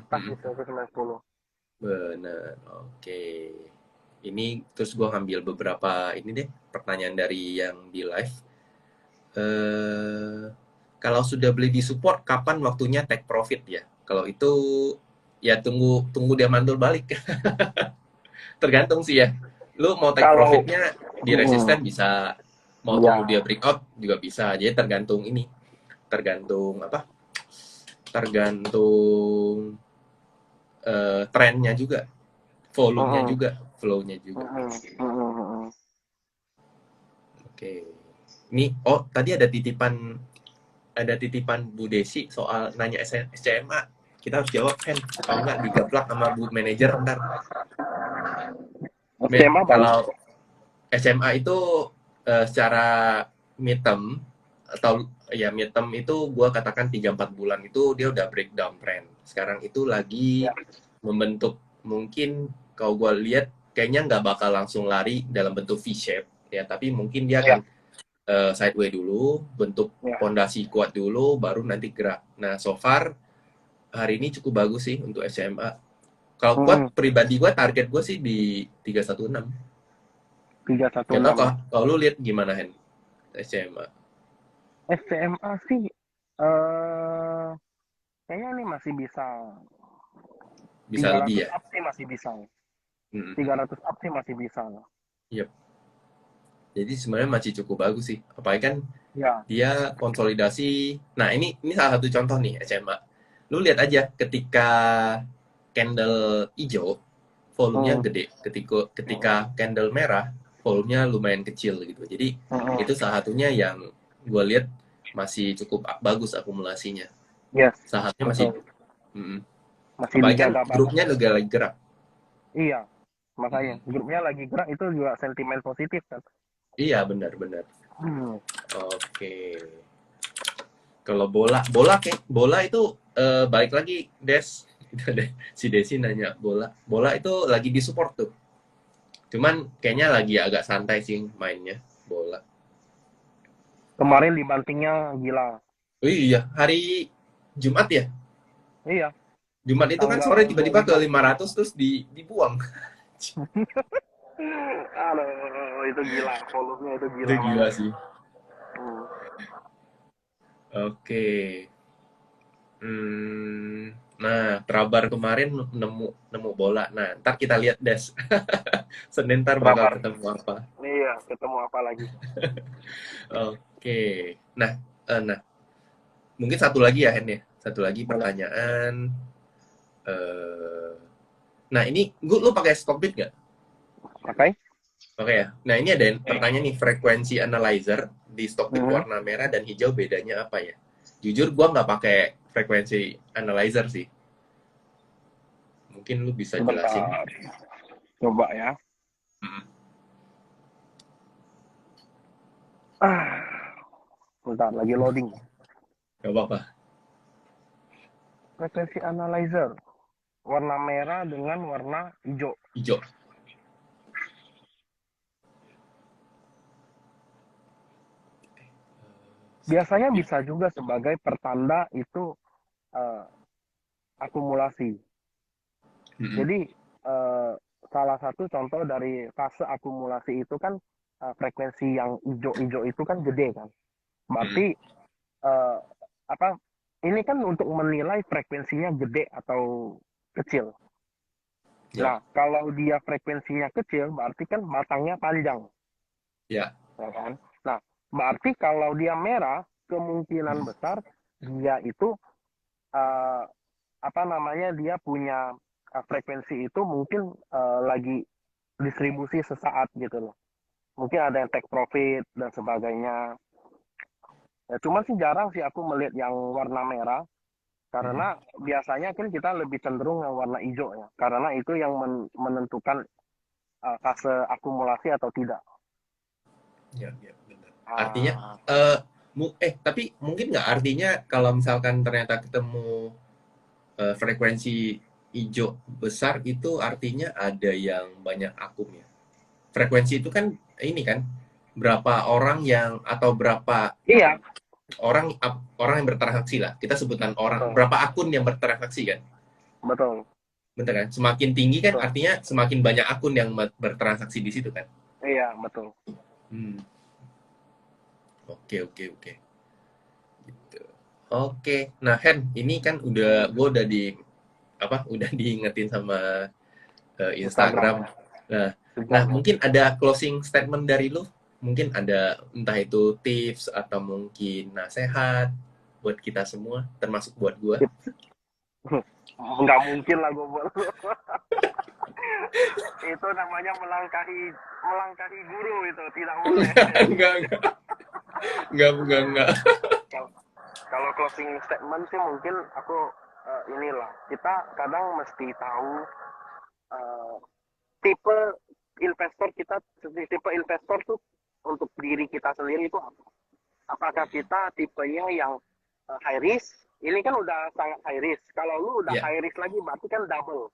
pas di 190. Benar. Oke. Ini terus gue ngambil beberapa ini deh pertanyaan dari yang di live. Eh, kalau sudah beli di support, kapan waktunya take profit ya? Kalau itu ya tunggu tunggu dia mandul balik. Tergantung sih ya. Lu mau take Kalau profitnya di hmm, resisten bisa, mau tunggu dia ya, breakout juga bisa. Jadi tergantung ini, tergantung apa? Tergantung trennya juga, volumenya hmm, juga, flow-nya juga. hmm, hmm. Oke. Ini oh tadi ada titipan Bu Desi soal nanya SCMA. Kita harus jawab kan, kalau nggak digaplak sama Bu Manager ntar. SMA balik. Kalau SMA itu secara midterm atau ya midterm itu gue katakan 3-4 bulan itu dia udah breakdown trend. Sekarang itu lagi Ya. membentuk, mungkin kalau gue lihat kayaknya nggak bakal langsung lari dalam bentuk V-shape ya, tapi mungkin dia akan Ya. sideways dulu, bentuk Ya. pondasi kuat dulu, baru nanti gerak. Nah, so far hari ini cukup bagus sih untuk SMA. Kalau Hmm, kuat pribadi gue, target gue sih di 316. tiga satu Gak tau enam ya. kalau lu lihat gimana Hen SMA. SMA sih eh kayaknya ini masih bisa Bisa tiga lebih ratus ya. up sih masih bisa. Mm-mm. 300 up sih masih bisa. Yep. Jadi sebenarnya masih cukup bagus sih. Apalagi kan Ya. dia konsolidasi. Nah, ini salah satu contoh nih SMA. Lu lihat aja ketika candle hijau volumenya Hmm, gede. Ketika candle merah volumenya lumayan kecil gitu. Jadi hmm. itu salah satunya yang gue lihat masih cukup bagus akumulasinya. Yes, Sahamnya masih betul. mm, Masih apalagi kan dijaga banget. grupnya juga lagi gerak. Iya, makanya Mm-mm. grupnya lagi gerak itu juga sentimen positif kan. Iya, benar-benar. Hmm. Oke. Kalau bola itu balik lagi Des. Si Desi nanya bola itu lagi di support tuh. Cuman kayaknya lagi agak santai sih mainnya bola. Kemarin dibantingnya gila. Oh iya, hari Jumat ya. Iya, Jumat itu kan tanggal sore tiba-tiba ke 25. 500 terus dibuang. Aduh, itu gila. Volumenya itu Itu gila gila banget. sih. Hmm. Oke. Hmm, nah, Trabar kemarin nemu nemu bola. Nah, ntar kita lihat Des. Senin ntar bakal Berapa? ketemu apa. Iya, ketemu apa lagi? Oke. Nah, nah, mungkin satu lagi ya Hen ya. Satu lagi Boleh. pertanyaan. eh nah ini lu pakai Stockbit nggak? Pakai? Oke ya. Nah ini ada pertanyaan nih, frekuensi analyzer di Stockbit Mhm. warna merah dan hijau bedanya apa ya? Jujur gua nggak pakai frekuensi analyzer sih. Mungkin lu bisa jelasin. Sebentar. Coba ya. Hmm, Ah, bentar lagi loading. gak apa-apa. Frekuensi analyzer. Warna merah dengan warna hijau. Hijau. Biasanya Stockbit. bisa juga sebagai pertanda itu eh, akumulasi. Mm-mm. Jadi eh, salah satu contoh dari fase akumulasi itu kan frekuensi yang hijau-hijau itu kan gede kan. Mm-mm. Berarti eh, apa? Ini kan untuk menilai frekuensinya gede atau kecil. Ya, Nah, kalau dia frekuensinya kecil, berarti kan batangnya panjang, ya. ya kan? Nah, berarti kalau dia merah, kemungkinan Mm. besar dia itu eh, apa namanya dia punya frekuensi itu mungkin lagi distribusi sesaat gitu loh. Mungkin ada yang take profit dan sebagainya. Ya, cuma sih jarang sih aku melihat yang warna merah Mm-mm. karena biasanya kan kita lebih cenderung yang warna hijau ya. Karena itu yang menentukan fase akumulasi atau tidak. Ya, ya, benar. Artinya, Ah, eh tapi mungkin nggak artinya kalau misalkan ternyata ketemu frekuensi hijau besar itu artinya ada yang banyak akum ya. Frekuensi itu kan ini kan berapa orang yang atau berapa iya, orang yang bertransaksi lah. Kita sebutkan orang betul, berapa akun yang bertransaksi kan. betul, Betul kan? Semakin tinggi kan betul. artinya semakin banyak akun yang bertransaksi di situ kan. Iya, betul. Hmm. Oke, oke, oke. Gitu. Oke. Nah, Hen, ini kan gue udah udah diingetin sama Instagram Instagram. ya, Nah, nah sejam ya. mungkin ada closing statement dari lu? Mungkin ada entah itu tips atau mungkin nasihat buat kita semua, termasuk buat gue. Nggak mungkin lah gue buat itu namanya melangkahi melangkahi guru itu tidak boleh. Enggak, enggak. kalau kalau closing statement sih mungkin aku inilah kita kadang mesti tahu eh, tipe investor kita, tipe investor tuh untuk diri kita sendiri itu apa? Apakah kita tipenya yang high risk? Ini kan udah sangat high risk. Kalau lu udah Ya, high risk lagi berarti kan double.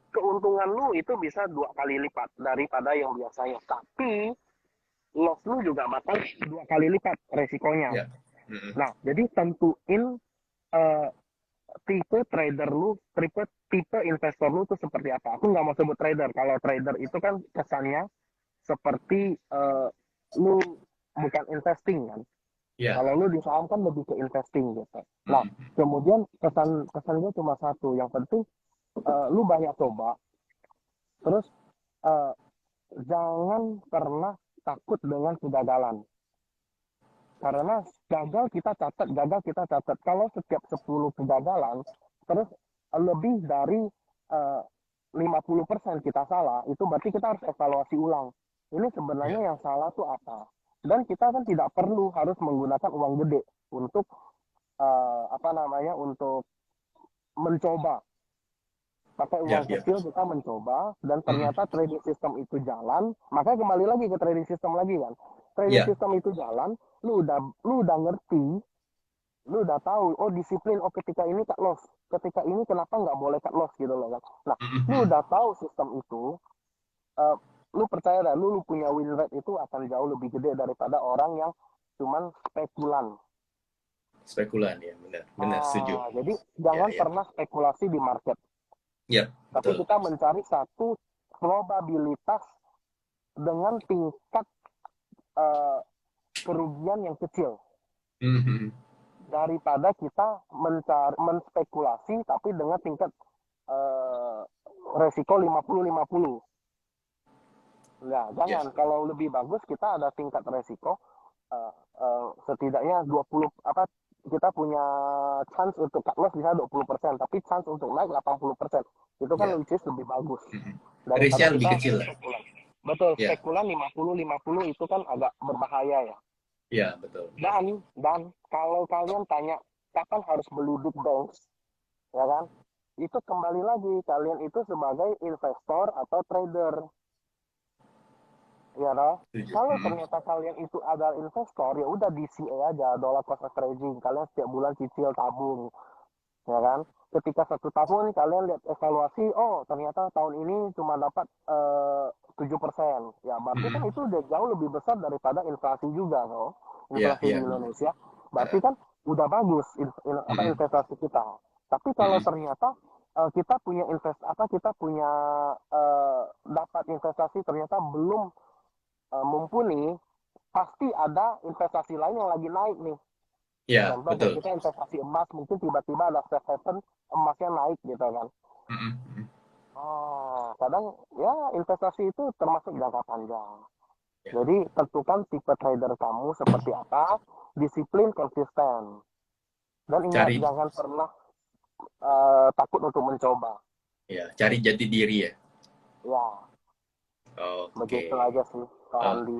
Keuntungan lu itu bisa 2 kali lipat daripada yang biasanya. Tapi loss lu juga bakal 2 kali lipat resikonya. ya. Mm-mm. Nah, jadi tentuin eh, tipe trader lu, tipe investor lu tuh seperti apa. Aku nggak mau sebut trader. Kalau trader itu kan kesannya seperti lu bukan investing kan. Ya. Kalau lu di saham kan lebih ke investing gitu. Nah, Mm-mm. kemudian kesan kesan gue cuma satu. Yang penting lu banyak coba. Terus eh, jangan pernah takut dengan kegagalan. Karena gagal kita catat. Kalau setiap 10 kegagalan, terus lebih dari eh, 50% kita salah, itu berarti kita harus evaluasi ulang. Ini sebenarnya Ya. yang salah tuh apa? Dan kita kan tidak perlu harus menggunakan uang gede untuk apa namanya untuk mencoba pakai Ya, uang ya. kecil kita mencoba dan Mm-mm. ternyata trading system itu jalan, maka kembali lagi ke trading system lagi kan. Trading Ya. system itu jalan, lu udah ngerti, lu udah tahu, oh disiplin, oh ketika ini cut loss, ketika ini kenapa nggak boleh cut loss gitu loh kan. Nah, lu Mm-mm. udah tahu sistem itu, eh, lu percaya dah, lu punya win rate itu akan jauh lebih gede daripada orang yang cuman spekulan. Spekulan ya, benar. Benar, setuju. Jadi Ya, jangan ya. pernah spekulasi di market, Ya, tapi betul. kita mencari satu probabilitas dengan tingkat eh, kerugian yang kecil Mhm. daripada kita menspekulasi tapi dengan tingkat eh, resiko 50-50. Nah, Ya. jangan. Kalau lebih bagus kita ada tingkat resiko setidaknya 20 apa, kita punya chance untuk cut loss bisa 20%, tapi chance untuk naik 80%. Itu kan Ya. which is lebih bagus daripada Risknya lebih kita kecil lah. spekulan. Betul, Ya, spekulan 50-50 itu kan agak berbahaya ya. ya betul. Dan kalau kalian tanya kapan harus beli big banks, ya kan? Itu kembali lagi kalian itu sebagai investor atau trader, ya toh. Setuju. Kalau ternyata kalian itu adalah investor, ya udah DCA aja, dollar cost averaging. Kalian setiap bulan cicil tabung, ya kan? Ketika 1 tahun kalian lihat evaluasi, oh ternyata tahun ini cuma dapat 7%, ya berarti kan Mm-mm. itu udah jauh lebih besar daripada inflasi juga, loh. Ya, Inflasi di ya. Indonesia, berarti Eh, kan udah bagus mm-mm. investasi kita. Tapi kalau Mm-mm. ternyata kita punya dapat investasi ternyata belum mumpuni, pasti ada investasi lain yang lagi naik nih. Ya, Contoh kayak betul. kita investasi emas, mungkin tiba-tiba ada safe haven, emasnya naik gitu kan. Mm-mm. Mm-mm. Kadang ya investasi itu termasuk jangka panjang. Ya. Jadi tentukan tipe trader kamu seperti apa, disiplin, konsisten. Dan ingat, Cari, jangan pernah takut untuk mencoba. ya, cari jati diri ya. Ya, Oke. begitu aja sih, Pak Oh, Andi.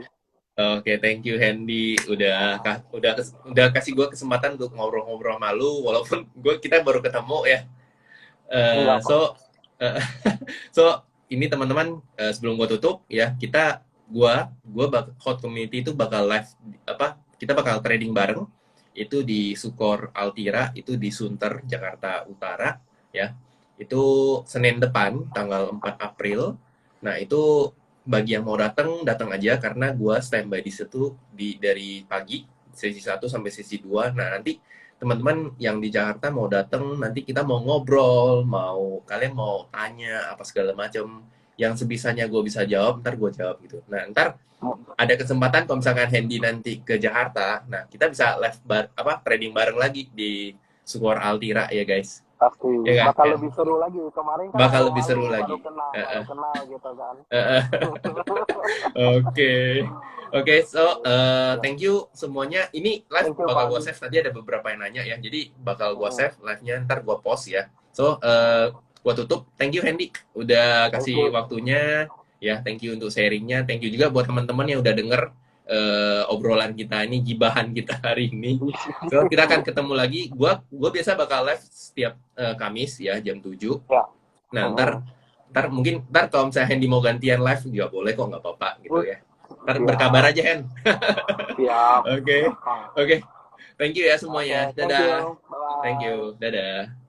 oke, thank you Hendy udah kasih gue kesempatan untuk ngobrol-ngobrol malu walaupun kita baru ketemu ya. Eh, Enggak kok. so eh, so ini teman-teman, sebelum gue tutup ya, hot community itu bakal live, kita bakal trading bareng itu di Sukor Altira, itu di Sunter Jakarta Utara ya, itu Senin depan tanggal 4 April. Nah itu bagi yang mau datang, datang aja karena gue standby di situ dari pagi sesi 1 sampai sesi 2. Nah nanti teman-teman yang di Jakarta mau datang, nanti kita mau ngobrol, kalian mau tanya apa segala macam, yang sebisanya gue bisa jawab, ntar gue jawab gitu. Nah ntar ada kesempatan kalau misalkan Hendy nanti ke Jakarta, nah kita bisa trading bareng lagi di Sukor Altira ya guys, Pasti ya kan bakal Hen? lebih seru lagi. Kemarin kan Bakal lebih malu-malu, seru baru lagi. kenal, baru Uh, kenal gitu kan. uh, uh. Oke, oke, Ya, thank you semuanya. Ini live thank you Pak bakal gue Andi. save, tadi ada beberapa yang nanya ya, jadi bakal gue Mm, save live-nya, ntar gue post ya. So, gue tutup. Thank you Hendy, udah thank kasih you. waktunya. Ya, thank you untuk sharingnya. Thank you juga buat teman-teman yang udah denger obrolan kita ini, gibahan kita hari ini. So, kita akan ketemu lagi. Gua biasa bakal live setiap Kamis ya, jam 7. Ya. Nah, Mm-mm. ntar kalau misalnya Hendy mau gantian live juga boleh kok, nggak apa-apa gitu ya. Ntar berkabar Siap, aja Hen. siap. Oke, Gampang. oke. Thank you ya Oke, semuanya. thank you. Dadah. Thank Bye. you. Dadah.